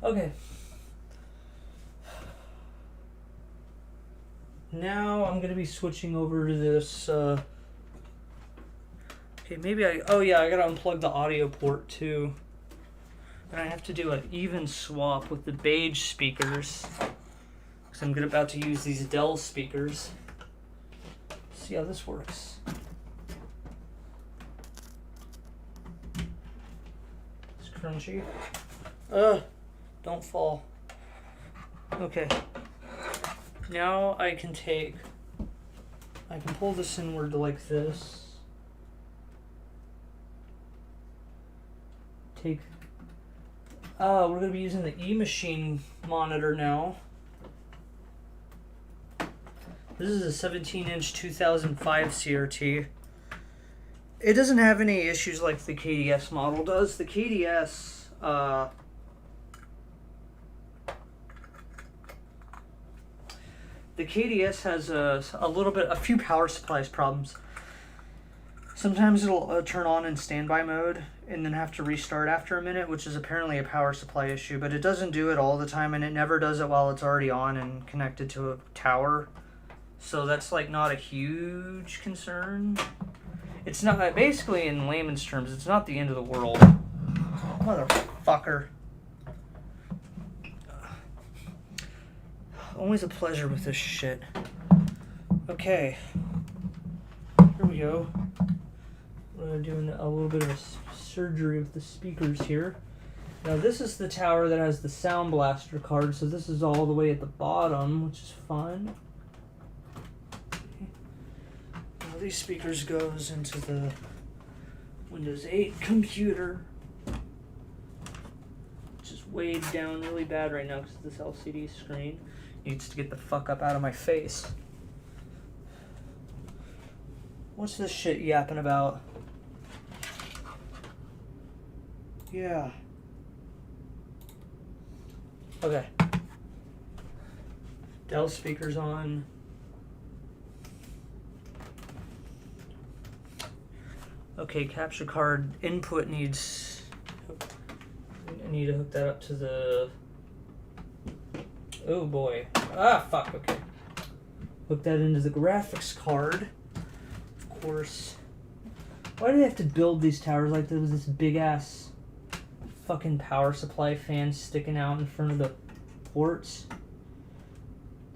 Okay. Now I'm going to be switching over to this, okay, maybe oh yeah, I got to unplug the audio port too. And I have to do an even swap with the beige speakers, because I'm about to use these Dell speakers. See how this works. It's crunchy. Don't fall. Okay. Now I can pull this inward like this. We're going to be using the E-Machine monitor now. This is a 17-inch 2005 CRT. It doesn't have any issues like the KDS model does. The KDS, has a few power supplies problems. Sometimes it'll turn on in standby mode and then have to restart after a minute, which is apparently a power supply issue, but it doesn't do it all the time, and it never does it while it's already on and connected to a tower. So that's like not a huge concern. It's not, basically in layman's terms, it's not the end of the world. Motherfucker. Always a pleasure with this shit. Okay. Here we go. We're doing a little bit of a surgery with the speakers here. Now this is the tower that has the Sound Blaster card, so this is all the way at the bottom, which is fun. Now these speakers goes into the Windows 8 computer, which is weighed down really bad right now because this LCD screen needs to get the fuck up out of my face. What's this shit yapping about? Yeah. Dell speakers on. Okay, capture card input needs. I need to hook that up to the. Oh boy. Ah, fuck, okay. Hook that into the graphics card. Of course. Why do they have to build these towers like there was this big ass fucking power supply fan sticking out in front of the ports?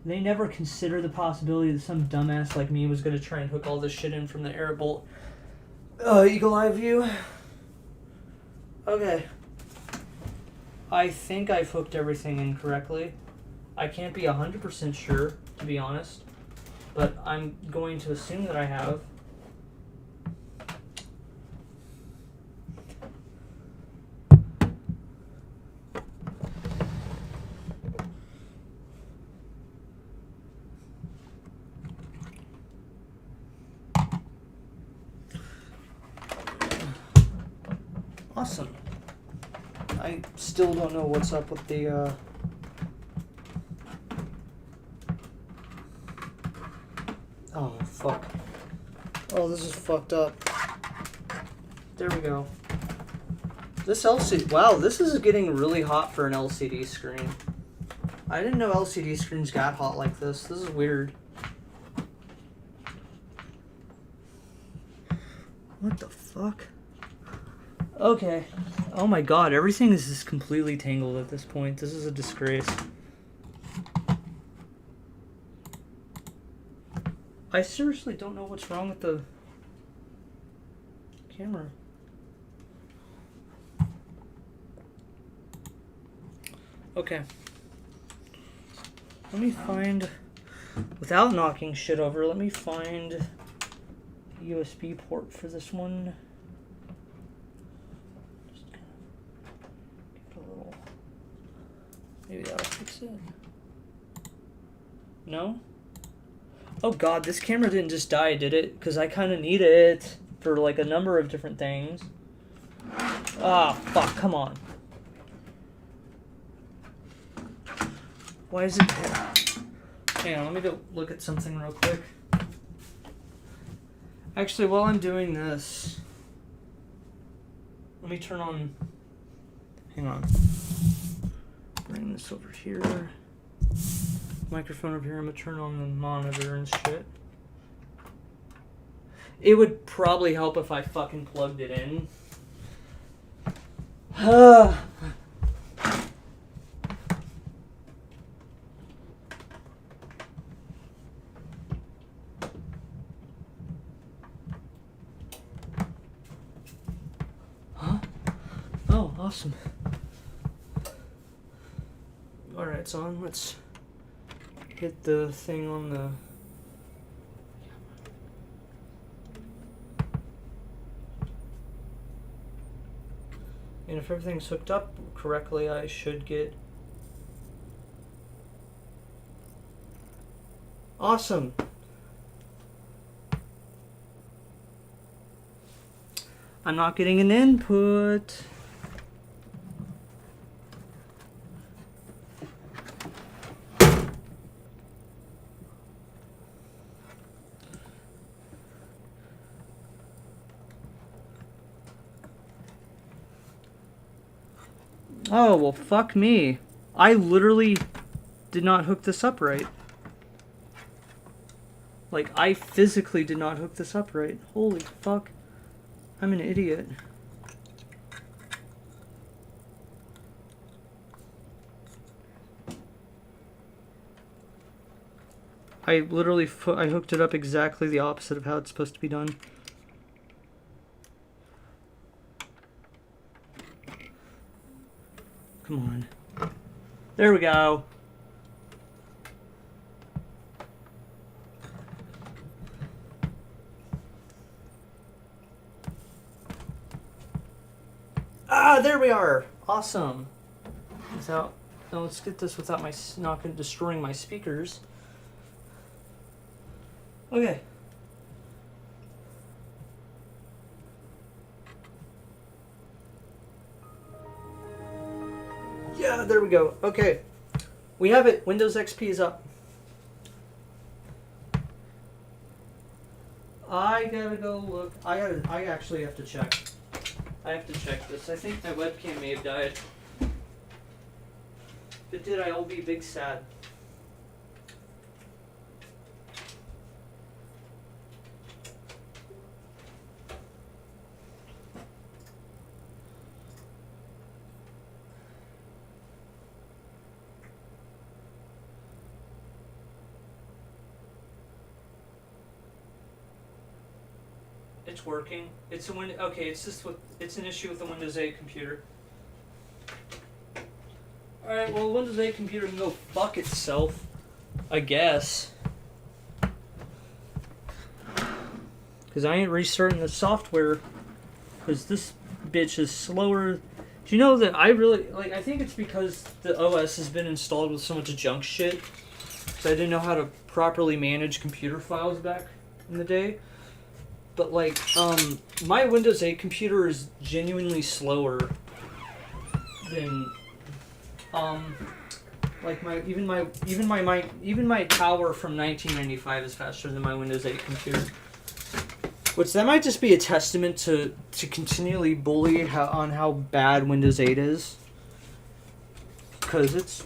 They never consider the possibility that some dumbass like me was going to try and hook all this shit in from the Airbolt Eagle Eye view. Okay. I think I've hooked everything in correctly. I can't be 100% sure, to be honest, but I'm going to assume that I have. Awesome. I still don't know what's up with the oh fuck. Oh, this is fucked up. There we go. This LCD, wow, this is getting really hot for an LCD screen. I didn't know LCD screens got hot like this. This is weird. What the fuck? Okay. Oh my god, everything is just completely tangled at this point. This is a disgrace. I seriously don't know what's wrong with the camera. Okay. Let me find, without knocking shit over, let me find a USB port for this one. Maybe that'll fix it. No? Oh god, this camera didn't just die, did it? Because I kind of need it for like a number of different things. Ah, fuck, come on. Why is it... Hang on, let me go look at something real quick. Actually, while I'm doing this, let me turn on... Hang on. Bring this over here. Microphone over here. I'm gonna turn on the monitor and shit. It would probably help if I fucking plugged it in. Oh, awesome. Alright, it's on. Let's hit the thing on the... And if everything's hooked up correctly, I should get... Awesome! I'm not getting an input. Oh, well, fuck me. I literally did not hook this up right. Like, I physically did not hook this up right. Holy fuck. I'm an idiot. I literally I hooked it up exactly the opposite of how it's supposed to be done. Come on. There we go. Ah, there we are. Awesome. Without, now let's get this without my not destroying my speakers. Okay. Yeah, there we go. Okay. We have it. Windows XP is up. I gotta go look. I actually have to check. I have to check this. I think my webcam may have died. If it did, I'll be big sad. It's working. It's a okay. It's just it's an issue with the Windows 8 computer. All right. Well, Windows 8 computer can go fuck itself, I guess. Because I ain't restarting the software. Because this bitch is slower. Do you know that I really I think it's because the OS has been installed with so much junk shit. So I didn't know how to properly manage computer files back in the day. But my Windows 8 computer is genuinely slower than my tower from 1995 is faster than my Windows 8 computer. Which that might just be a testament to continually bully on how bad Windows 8 is. Because it's,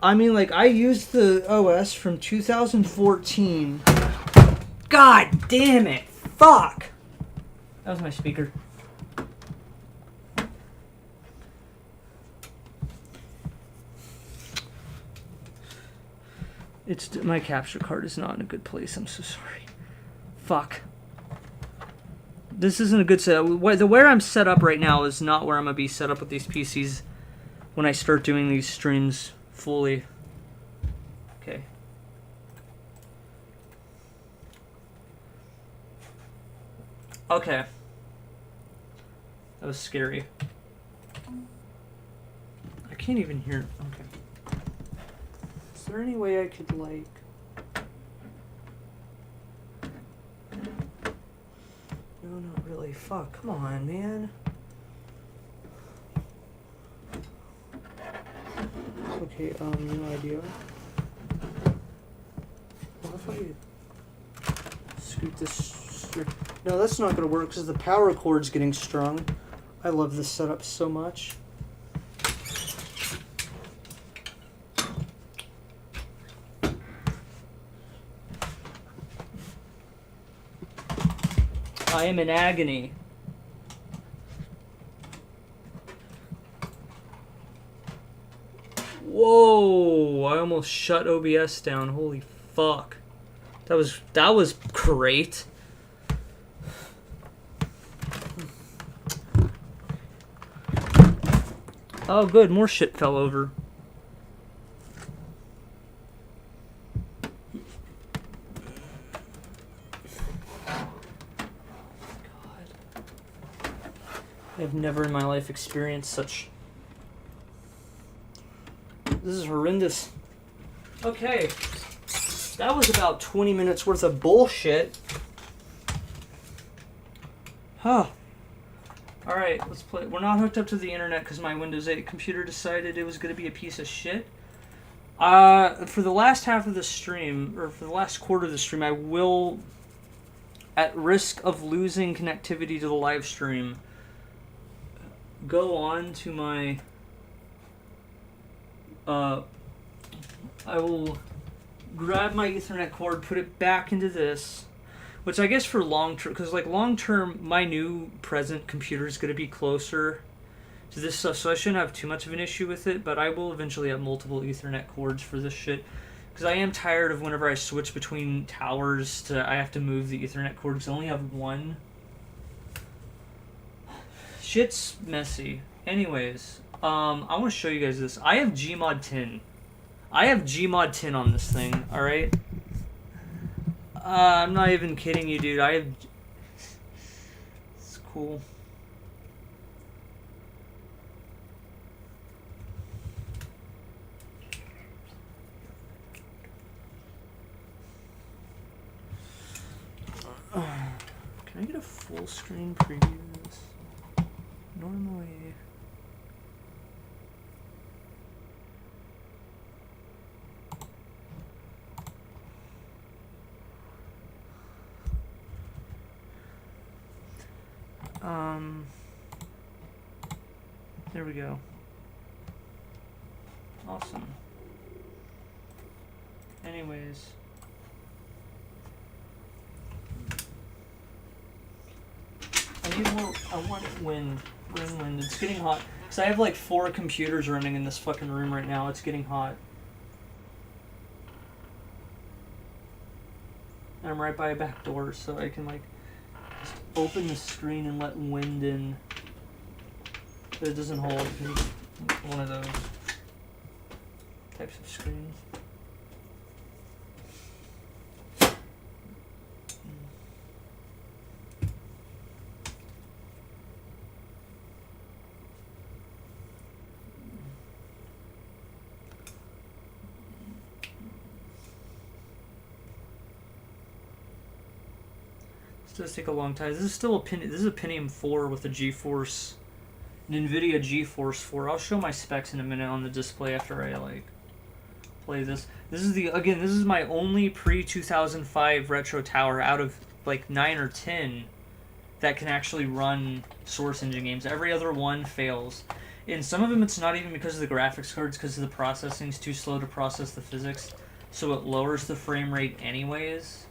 I used the OS from 2014. God damn it! Fuck! That was my speaker. My capture card is not in a good place. I'm so sorry. Fuck. This isn't a good setup. Where I'm set up right now is not where I'm gonna be set up with these PCs when I start doing these streams fully. Okay. Okay. That was scary. I can't even hear. Okay. Is there any way I could No, not really. Fuck. Come on, man. Okay, no idea. What if I scoot this? No, that's not going to work because the power cord's getting strung. I love this setup so much. I am in agony. Whoa! I almost shut OBS down. Holy fuck. That was great. Oh, good. More shit fell over. God. I've never in my life experienced such... This is horrendous. Okay. That was about 20 minutes worth of bullshit. Huh. Alright, let's play. We're not hooked up to the internet because my Windows 8 computer decided it was going to be a piece of shit. For the last half of the stream, or for the last quarter of the stream, I will, at risk of losing connectivity to the live stream, go on to my... I will grab my Ethernet cord, put it back into this, which I guess for long term, because long term, my new present computer is going to be closer to this stuff, so I shouldn't have too much of an issue with it, but I will eventually have multiple Ethernet cords for this shit, because I am tired of whenever I switch between towers, I have to move the Ethernet cord, because I only have one. Shit's messy. Anyways, I want to show you guys this. I have Gmod 10. I have Gmod 10 on this thing, alright? I'm not even kidding you, dude. I have... It's cool. Can I get a full screen preview of this? Normally... There we go. Awesome. Anyways. I need more. I want wind. Wind. It's getting hot. Because I have like 4 computers running in this fucking room right now. It's getting hot. And I'm right by a back door, so I can like just open the screen and let wind in. But it doesn't hold because it's one of those types of screens. This does take a long time. This is still a Pentium 4 with a GeForce, an NVIDIA GeForce 4. I'll show my specs in a minute on the display after I like play this. This is my only pre-2005 retro tower out of like 9 or 10 that can actually run Source Engine games. Every other one fails. In some of them, it's not even because of the graphics cards, because the processing's too slow to process the physics, so it lowers the frame rate anyways.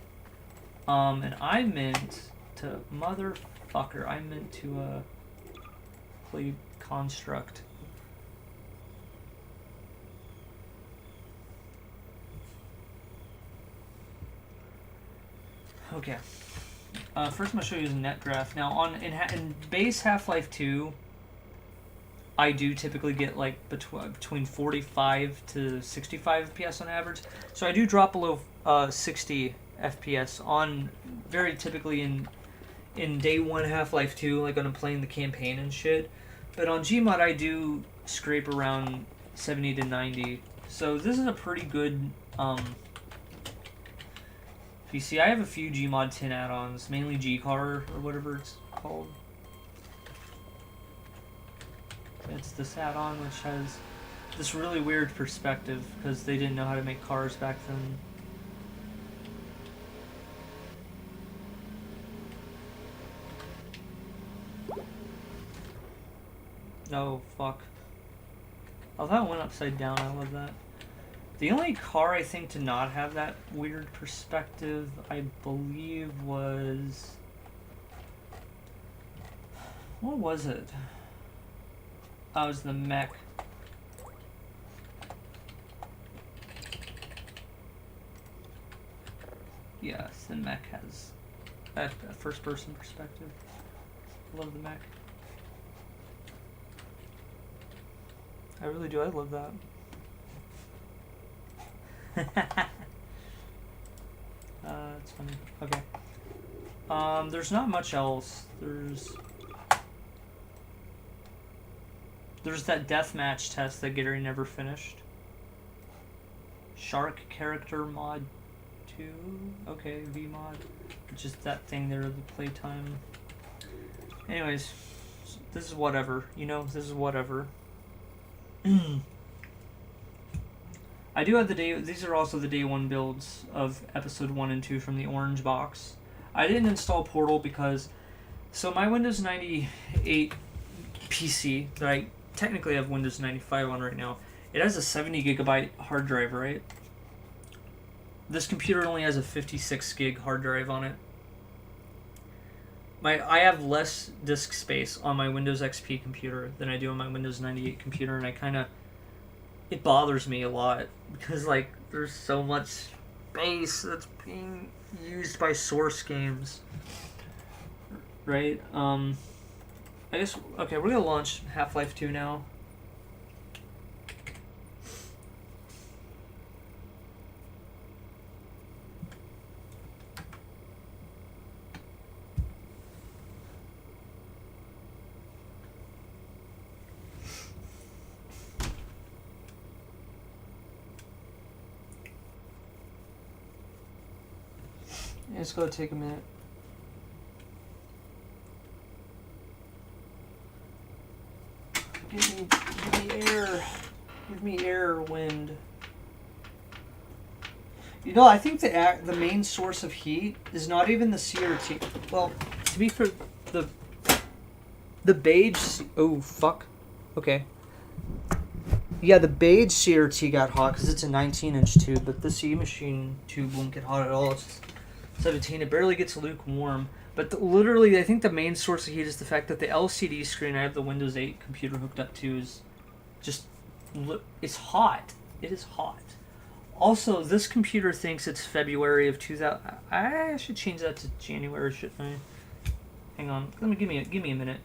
And I meant to play Construct. Okay. First, I'm gonna show you the net graph. Now, in base Half-Life 2, I do typically get like between 45 to 65 FPS on average. So I do drop below 60 FPS on very typically in day 1 Half-Life 2, like when I'm playing the campaign and shit. But on Gmod, I do scrape around 70 to 90. So this is a pretty good PC. I have a few Gmod 10 add-ons, mainly Gcar or whatever it's called. It's this add-on which has this really weird perspective because they didn't know how to make cars back then. Oh, fuck. Oh, that went upside down. I love that. The only car I think to not have that weird perspective, I believe, was... What was it? Oh, it was the mech. Yes, the mech has a first-person perspective. I love the mech. I really do. I love that. It's funny. Okay. There's not much else. There's that deathmatch test that Gary never finished. Shark character mod 2. Okay, VMod. Just that thing there, the playtime. Anyways, this is whatever. You know, this is whatever. I do have these are also the day 1 builds of episode 1 and 2 from the orange box. I didn't install Portal because, so my Windows 98 PC that I technically have Windows 95 on right now, it has a 70 gigabyte hard drive, right? This computer only has a 56 gig hard drive on it. I have less disk space on my Windows XP computer than I do on my Windows 98 computer, and it bothers me a lot because like there's so much space that's being used by Source games, right? I guess okay, we're gonna launch Half-Life 2 now. It's gonna take a minute. Give me air. Give me air, wind. You know, I think the main source of heat is not even the CRT. Well, to be for the The beige... Oh, fuck. Okay. Yeah, the beige CRT got hot because it's a 19-inch tube, but the C machine tube won't get hot at all. It's just 17. It barely gets lukewarm. But literally, I think the main source of heat is the fact that the LCD screen I have the Windows 8 computer hooked up to is just... It's hot. It is hot. Also, this computer thinks it's February of 2000... I should change that to January, shouldn't I? Hang on. Give me a minute.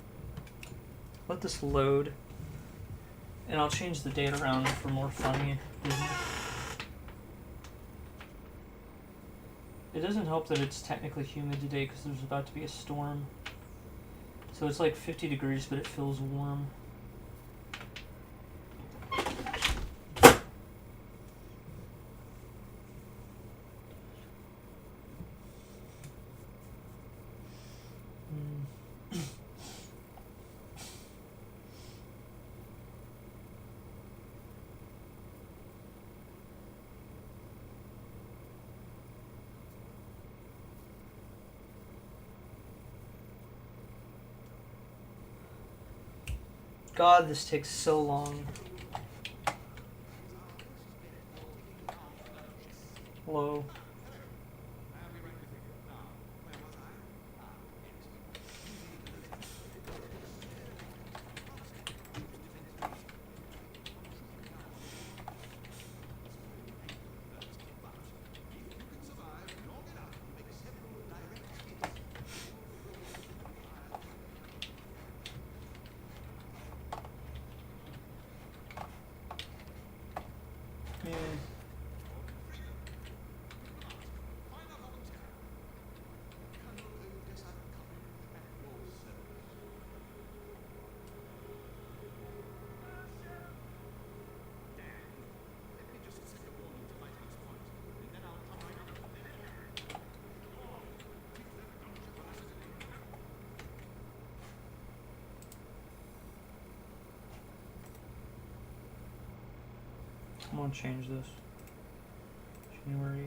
Let this load. And I'll change the date around for more funny. It doesn't help that it's technically humid today because there's about to be a storm. So it's like 50 degrees, but it feels warm. God, this takes so long. Hello. I'm gonna change this. January 8th.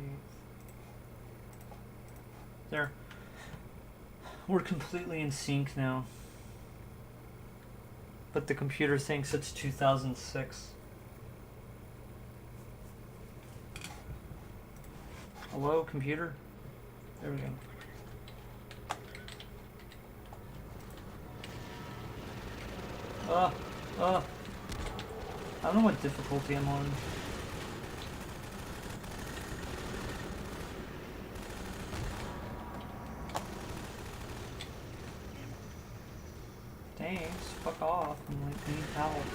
There. We're completely in sync now. But the computer thinks it's 2006. Hello, computer? There we go. I don't know what difficulty I'm on. Thanks, fuck off. I'm like, I need help.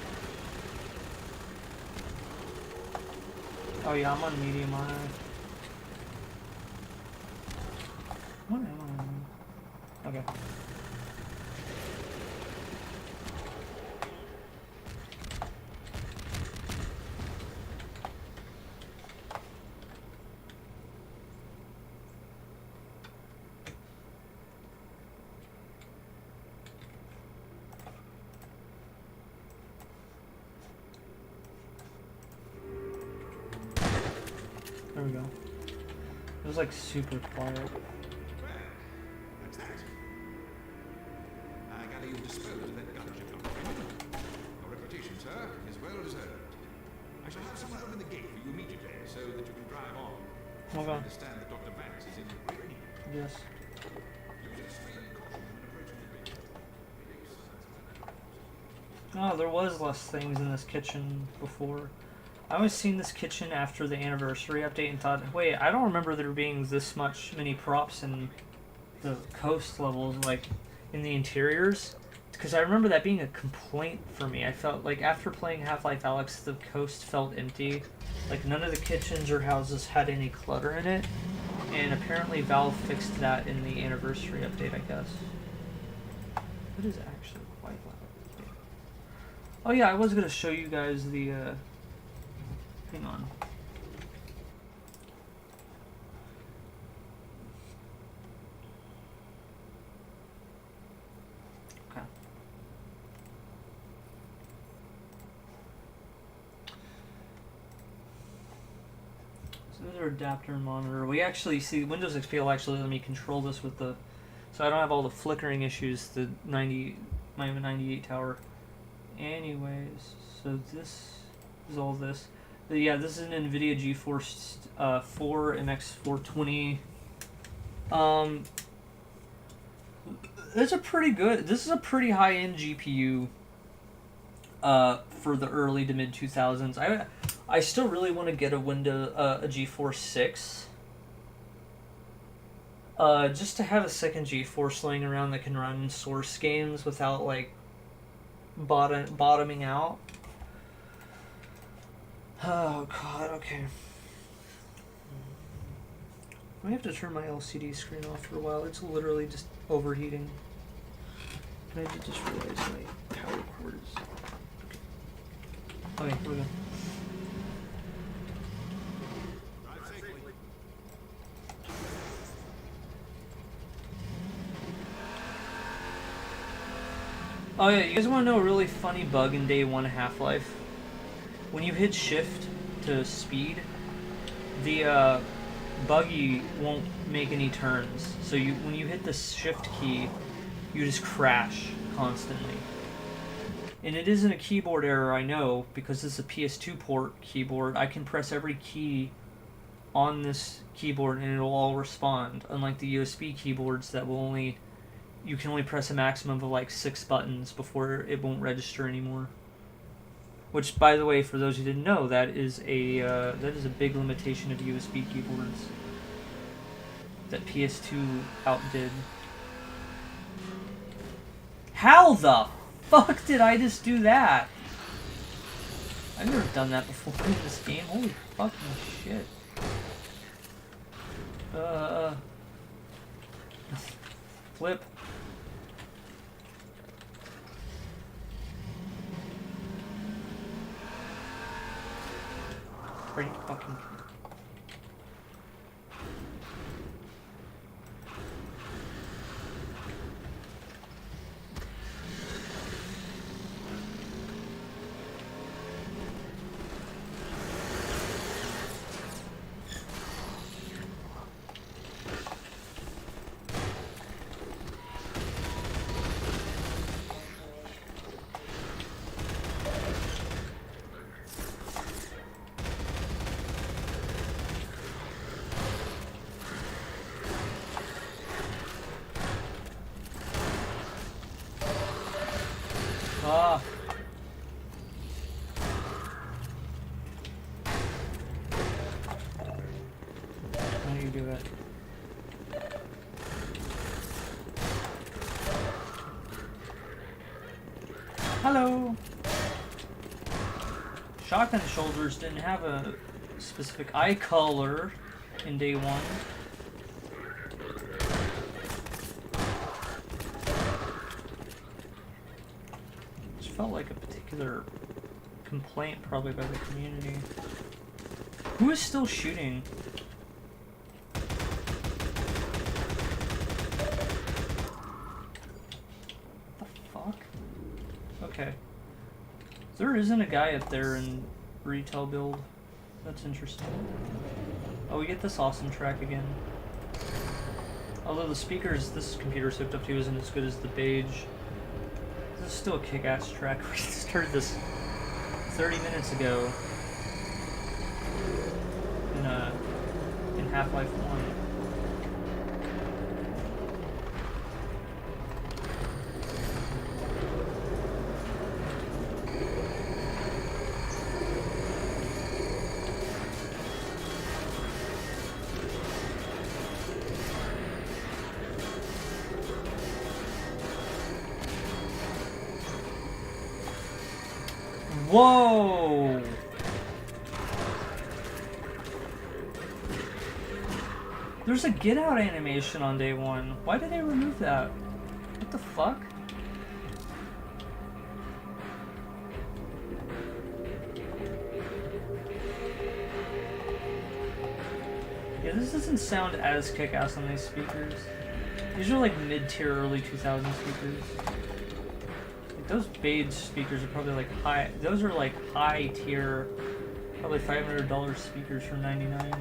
Oh yeah, I'm on medium, aren't I? What am I on? Okay. There we go. It was like super quiet.
That's that. I gather you've disposed of that gun you got. Your reputation, sir, is well deserved. I shall have someone open the gate for you immediately so that you can drive on.
Okay.
I understand that Dr. Vance is in great need.
Yes.
Use extreme caution when approaching the gate.
Oh, there was less things in this kitchen before. I always seen this kitchen after the anniversary update and thought, wait, I don't remember there being this many props in the coast levels, like in the interiors. Because I remember that being a complaint for me. I felt like after playing Half-Life Alyx, the coast felt empty. Like none of the kitchens or houses had any clutter in it. And apparently Valve fixed that in the anniversary update, I guess. It is actually quite loud. Oh yeah, I was going to show you guys the... Hang on. Okay. So there's our adapter and monitor. We actually see Windows XP will actually let me control this with the, so I don't have all the flickering issues the Might have a 98 tower. Anyways, so this is all this. But yeah, this is an NVIDIA GeForce 4 MX420. It's a pretty good. This is a pretty high-end GPU. For the early to mid 2000s. I still really want to get a GeForce 6. Just to have a second GeForce laying around that can run Source games without like bottoming out. Oh god, okay. I have to turn my LCD screen off for a while. It's literally just overheating. And I did just realize my power cord is... Okay, here we go. Oh yeah, you guys want to know a really funny bug in Day 1 Half-Life? When you hit shift to speed, the buggy won't make any turns. So when you hit the shift key, you just crash constantly. And it isn't a keyboard error, I know, because this is a PS2 port keyboard. I can press every key on this keyboard and it'll all respond, unlike the USB keyboards that will you can only press a maximum of like 6 buttons before it won't register anymore. Which, by the way, for those who didn't know, that is a big limitation of USB keyboards that PS2 outdid. How the fuck did I just do that? I've never done that before in this game. Holy fucking shit. Flip. Pretty fucking... Ah. How do you do it? Hello! Shotgun shoulders didn't have a specific eye color in Day 1. Felt like a particular complaint probably by the community. Who is still shooting? What the fuck? Okay. There isn't a guy up there in retail build. That's interesting. Oh, we get this awesome track again. Although the speakers this computer's hooked up to isn't as good as the beige. This is still a kick-ass track. We started this 30 minutes ago in Half-Life 1. Whoa! There's a get out animation on Day 1. Why did they remove that? What the fuck? Yeah, this doesn't sound as kick-ass on these speakers. These are like mid-tier early 2000 speakers. Those beige speakers are probably like high. Those are like high tier, probably $500 speakers for $99.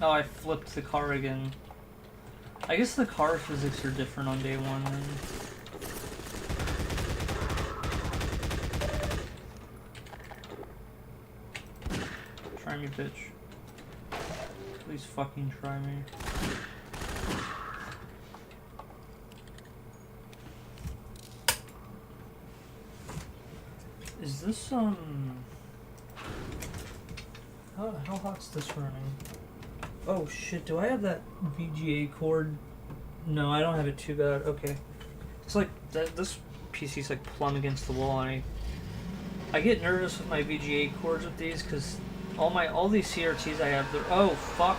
Oh, I flipped the car again. I guess the car physics are different on day one then. Try me, bitch. Please fucking try me. Is this, how hot's this running? Oh shit, do I have that VGA cord? No, I don't have it too bad. Okay. It's like, this PC's like plumb against the wall, and I get nervous with my VGA cords with these, because all these CRTs I have, they're, oh fuck.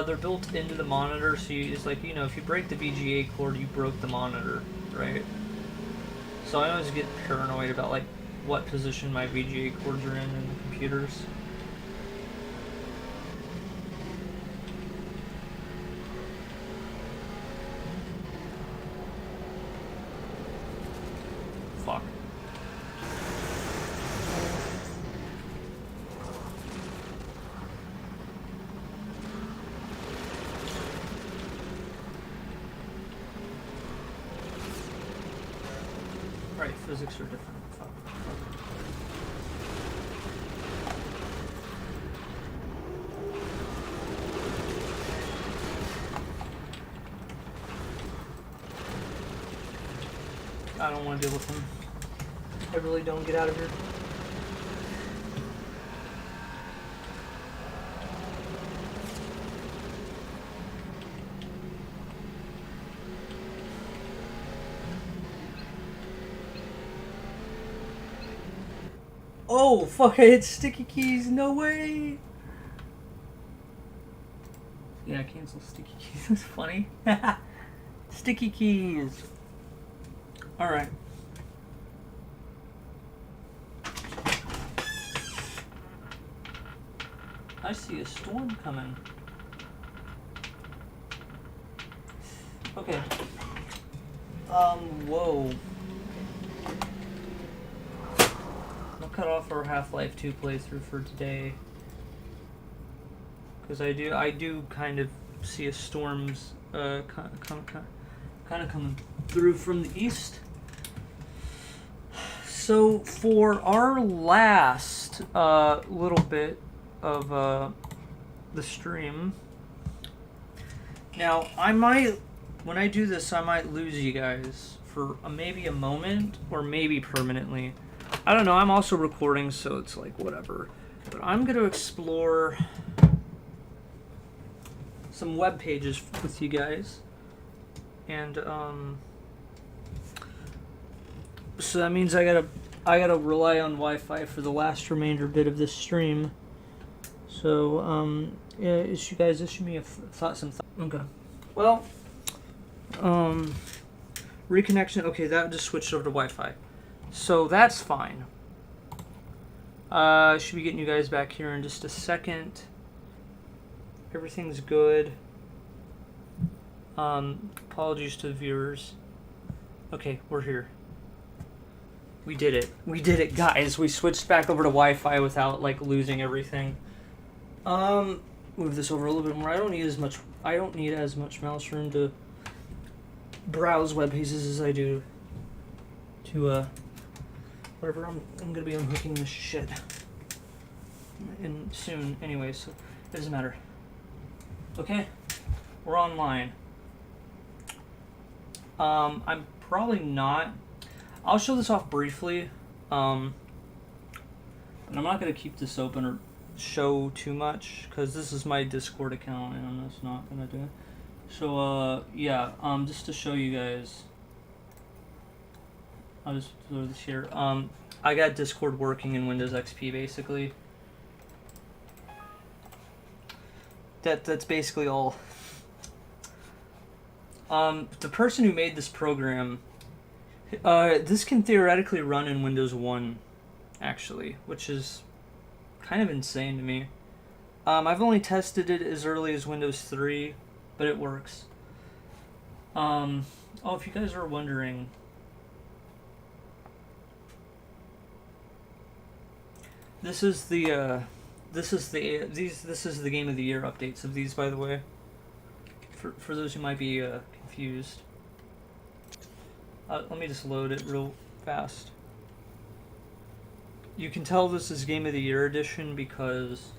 They're built into the monitor, so it's like, you know, if you break the VGA cord, you broke the monitor, right? So I always get paranoid about like what position my VGA cords are in the computers. Fuck. Right, physics are different. Fuck. I don't want to deal with him. I really don't. Get out of here. Oh, fuck, I hit sticky keys. No way. Yeah, cancel sticky keys. That's funny. Sticky keys. Alright. I see a storm coming. Okay. Whoa. I'll cut off our Half-Life 2 playthrough for today. Because I do kind of see a storm's kind of coming through from the east. So for our last little bit of the stream, now I might, when I do this, I might lose you guys for maybe a moment or maybe permanently. I don't know. I'm also recording, so it's like whatever. But I'm gonna explore some web pages with you guys, and so that means I gotta rely on Wi-Fi for the last remainder bit of this stream. So yeah, you guys issue me some thoughts. Okay. Well, reconnection. Okay, that just switched over to Wi-Fi, so that's fine. Should be getting you guys back here in just a second. Everything's good. Apologies to the viewers. Okay, we're here. We did it. We did it, guys. We switched back over to Wi-Fi without like losing everything. Move this over a little bit more. I don't need as much mouse room to browse web pages as I do to whatever. I'm gonna be unhooking this shit and soon anyway, so it doesn't matter. Okay, we're online. I'm probably not. I'll show this off briefly, but I'm not gonna keep this open or show too much because this is my Discord account and I'm just not gonna do it. So yeah, just to show you guys, I'll just throw this here. I got Discord working in Windows XP basically. That's basically all. The person who made this program, this can theoretically run in Windows 1, actually, which is kind of insane to me. I've only tested it as early as Windows 3, but it works. Oh, if you guys are wondering, this is the this is the Game of the Year updates of these, by the way. For those who might be confused. Let me just load it real fast. You can tell this is Game of the Year edition because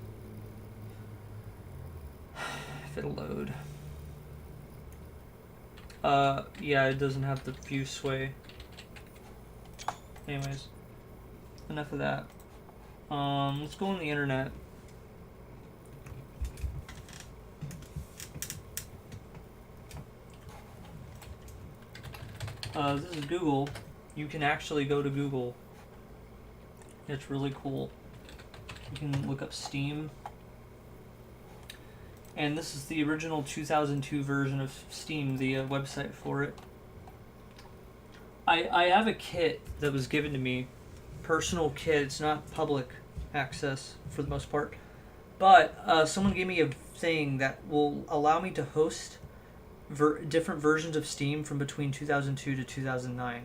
if it'll load. Yeah, it doesn't have the view sway. Anyways, enough of that. Let's go on the internet. This is Google. You can actually go to Google. It's really cool. You can look up Steam. And this is the original 2002 version of Steam, the website for it. I have a kit that was given to me. Personal kit. It's not public access for the most part. But someone gave me a thing that will allow me to host different versions of Steam from between 2002 to 2009.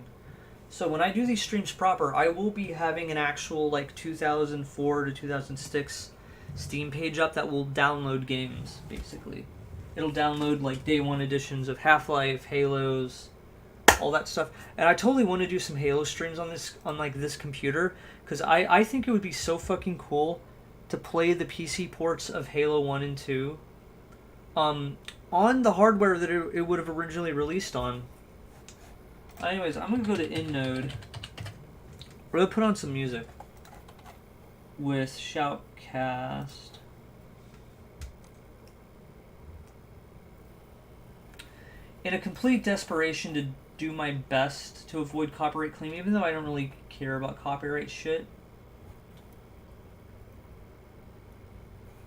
So when I do these streams proper, I will be having an actual like 2004 to 2006 Steam page up that will download games, basically. It'll download like day one editions of Half-Life, Halos, all that stuff. And I totally want to do some Halo streams on this computer, because I think it would be so fucking cool to play the PC ports of Halo 1 and 2 on the hardware that it would have originally released on. Anyways, I'm going to go to InNode. We're going to put on some music with Shoutcast. In a complete desperation to do my best to avoid copyright claim, even though I don't really care about copyright shit.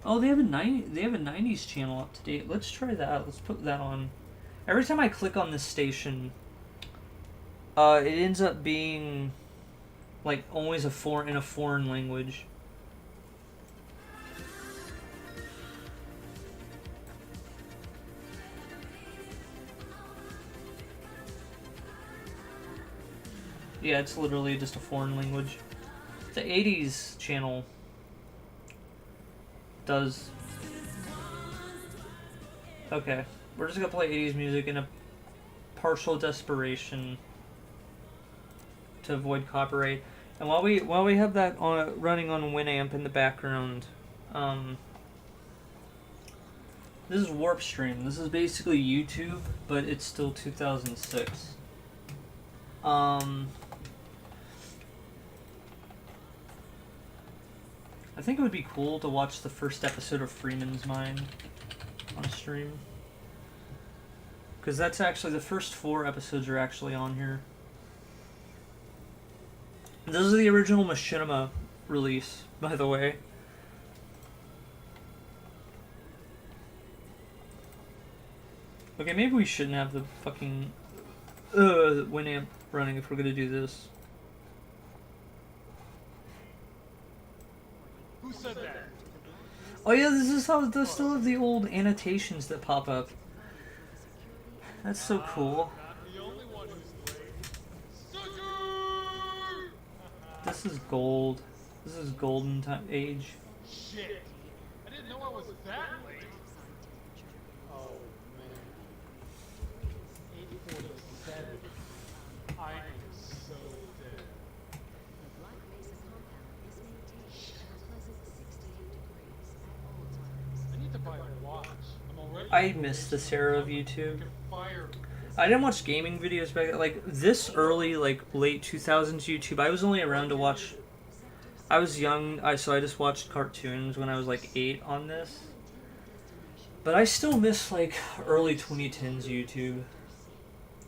Oh, they have a 90s channel up to date. Let's try that. Let's put that on. Every time I click on this station, it ends up being like always in a foreign language. Yeah, it's literally just a foreign language. The 80s channel does. Okay, we're just gonna play 80s music in a partial desperation to avoid copyright. And while we have that running on Winamp in the background, this is Warp Stream. This is basically YouTube, but it's still 2006. I think it would be cool to watch the first episode of Freeman's Mind on stream. Because that's actually, the first 4 episodes are actually on here. This is the original Machinima release, by the way. Okay, maybe we shouldn't have the fucking Winamp running if we're gonna do this.
Who said that?
Oh yeah, this is how they still have the old annotations that pop up. That's so cool.
Not the only one who's late. Sucker!
This is gold. This is golden age.
Shit. I didn't know I was that late. Oh, man. 8:47. I am so dead. I need to buy a watch. I'm already.
I miss this era of YouTube.
Can fire me.
I didn't watch gaming videos back like this early, like late 2000s YouTube. I was only around to watch. I was young, so I just watched cartoons when I was like 8 on this. But I still miss like early 2010s YouTube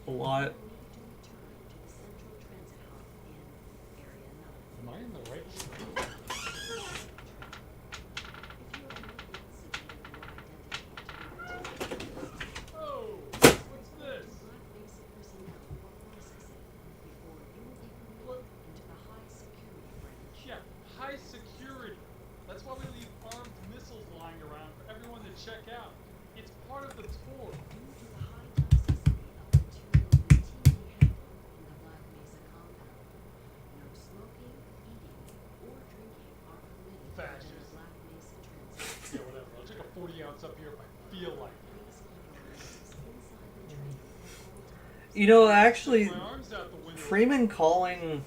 a lot.
Am I in the right spot? Oh, what's this? What? Yeah, high security. That's why we leave armed missiles lying around for everyone to check out. It's part of the tour. Fascist. feel like
You know, actually,
my arms out the window.
Freeman calling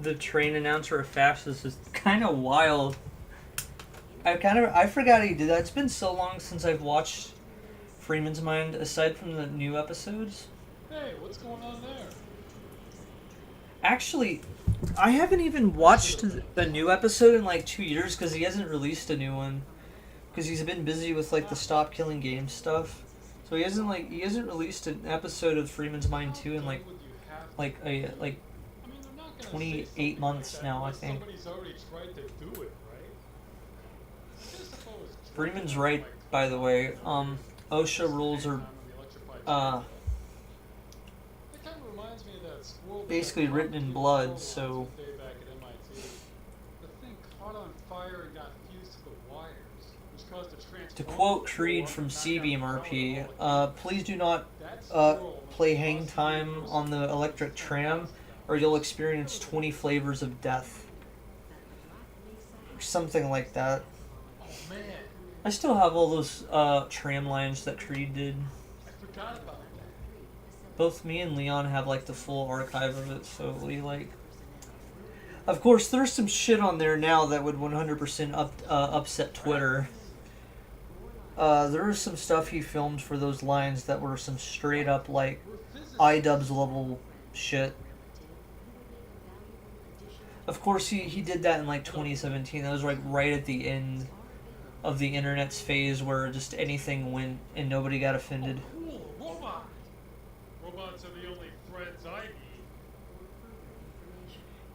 the train announcer a fascist is kind of wild. I forgot he did that. It's been so long since I've watched Freeman's Mind, aside from the new episodes.
Hey, what's going on there?
Actually, I haven't even watched a new episode in like 2 years because he hasn't released a new one. Because he's been busy with like the Stop Killing Games stuff. So he hasn't released an episode of Freeman's Mind 2 in like
I mean, they're not gonna
28
say something
months
like that
now, I
unless
think.
Somebody's already tried to do it, right? I guess if I was
Freeman's
drinking,
right,
like,
by the way. OSHA rules are
on the electrified
uh,
It kind of reminds me of that squirrel that
basically
got
written in
caught
blood,
in the
so
day back at MIT. The thing caught on fire and got fused to the wires, which caused a
to
transformer
quote
to
Creed
blow up
from
and knock out the
CBMRP,
power to
please do not
that squirrel must
play
have
hang
lost
time
heroes
on the electric tram or you'll experience 20 flavors of death. Or something like that.
Oh man,
I still have all those tram lines that Creed did.
I forgot about that.
Both me and Leon have like the full archive of it, so we like. Of course, there's some shit on there now that would 100% upset Twitter. There was some stuff he filmed for those lines that were some straight up like iDubbbz level shit. Of course, he did that in like 2017. That was like right at the end of the internet's phase where just anything went and nobody got offended.
Cool, robot. Robots are the only friends I need.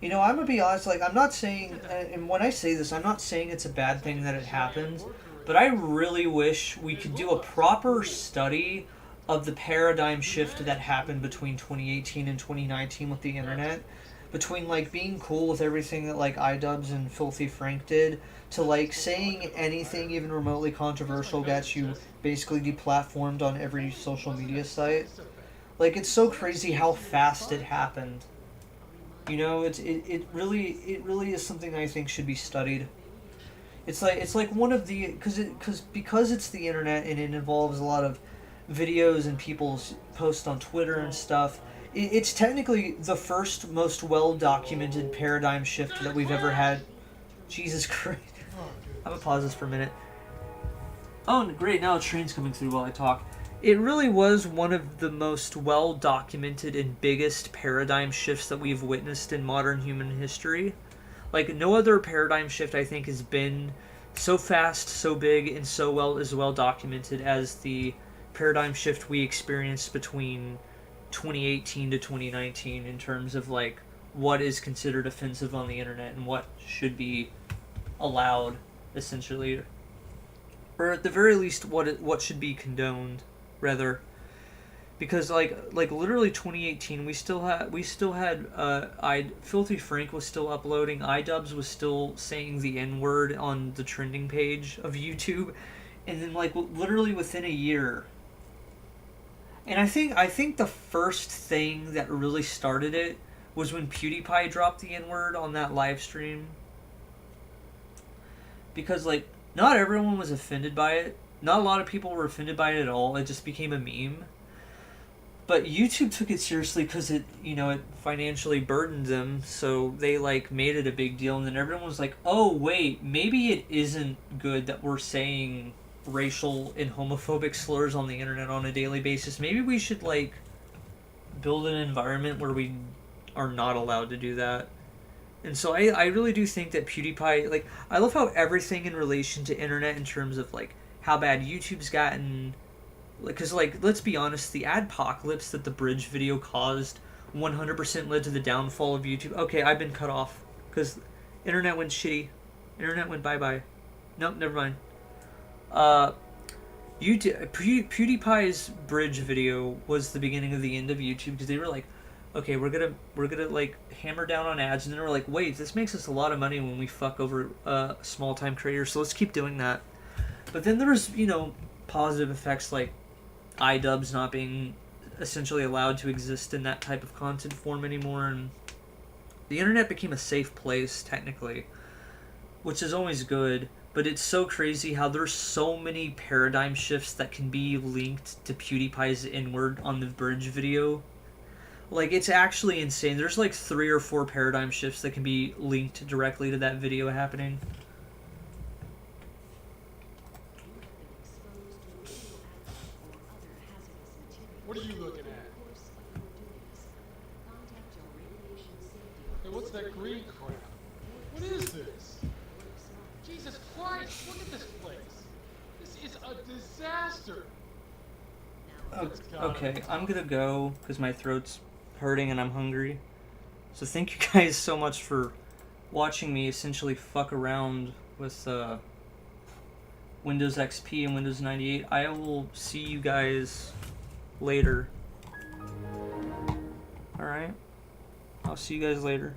You know, I'm gonna be honest, like, I'm not saying, and when I say this, I'm not saying it's a bad thing that it happened, but I really wish we could do a proper study of the paradigm shift that happened between 2018 and 2019 with the internet. Between, like, being cool with everything that, like, iDubbbz and Filthy Frank did, to, like, saying anything even remotely controversial gets you basically deplatformed on every social media site. Like, it's so crazy how fast it happened. You know, it really is something I think should be studied. It's like one of the because it's the internet and it involves a lot of videos and people's posts on Twitter and stuff. It's technically the first most well documented paradigm shift that we've ever had. Jesus Christ! I'm gonna pause this for a minute. Oh, great! Now a train's coming through while I talk. It really was one of the most well-documented and biggest paradigm shifts that we've witnessed in modern human history. Like, no other paradigm shift, I think, has been so fast, so big, and so well documented as the paradigm shift we experienced between 2018 to 2019 in terms of, like, what is considered offensive on the internet and what should be allowed, essentially. Or at the very least, what should be condoned. Rather, because like literally 2018, we still had Filthy Frank was still uploading, iDubbbz was still saying the N-word on the trending page of YouTube, and then like literally within a year. And I think the first thing that really started it was when PewDiePie dropped the N-word on that live stream. Because like not everyone was offended by it. Not a lot of people were offended by it at all. It just became a meme. But YouTube took it seriously because it financially burdened them, so they like made it a big deal, and then everyone was like, "Oh wait, maybe it isn't good that we're saying racial and homophobic slurs on the internet on a daily basis. Maybe we should like build an environment where we are not allowed to do that." And so I really do think that PewDiePie, like, I love how everything in relation to internet in terms of like how bad YouTube's gotten, because like let's be honest, the adpocalypse that the bridge video caused 100% led to the downfall of YouTube. Okay, I've been cut off because internet went shitty. Internet went bye-bye. Nope, never mind. PewDiePie's bridge video was the beginning of the end of YouTube because they were like, okay, we're gonna like hammer down on ads, and then we're like, wait, this makes us a lot of money when we fuck over small time creators, so let's keep doing that. But then there was, positive effects like iDubbbz not being essentially allowed to exist in that type of content form anymore, and the internet became a safe place, technically, which is always good, But it's so crazy how there's so many paradigm shifts that can be linked to PewDiePie's inward on the bridge video. Like, it's actually insane. There's like 3 or 4 paradigm shifts that can be linked directly to that video happening.
What are you looking at? Hey, what's that green crap? What is this? Jesus Christ, look at this place. This is a disaster.
Okay, I'm gonna go because my throat's hurting and I'm hungry. So thank you guys so much for watching me essentially fuck around with Windows XP and Windows 98. I will see you guys later. Alright? I'll see you guys later.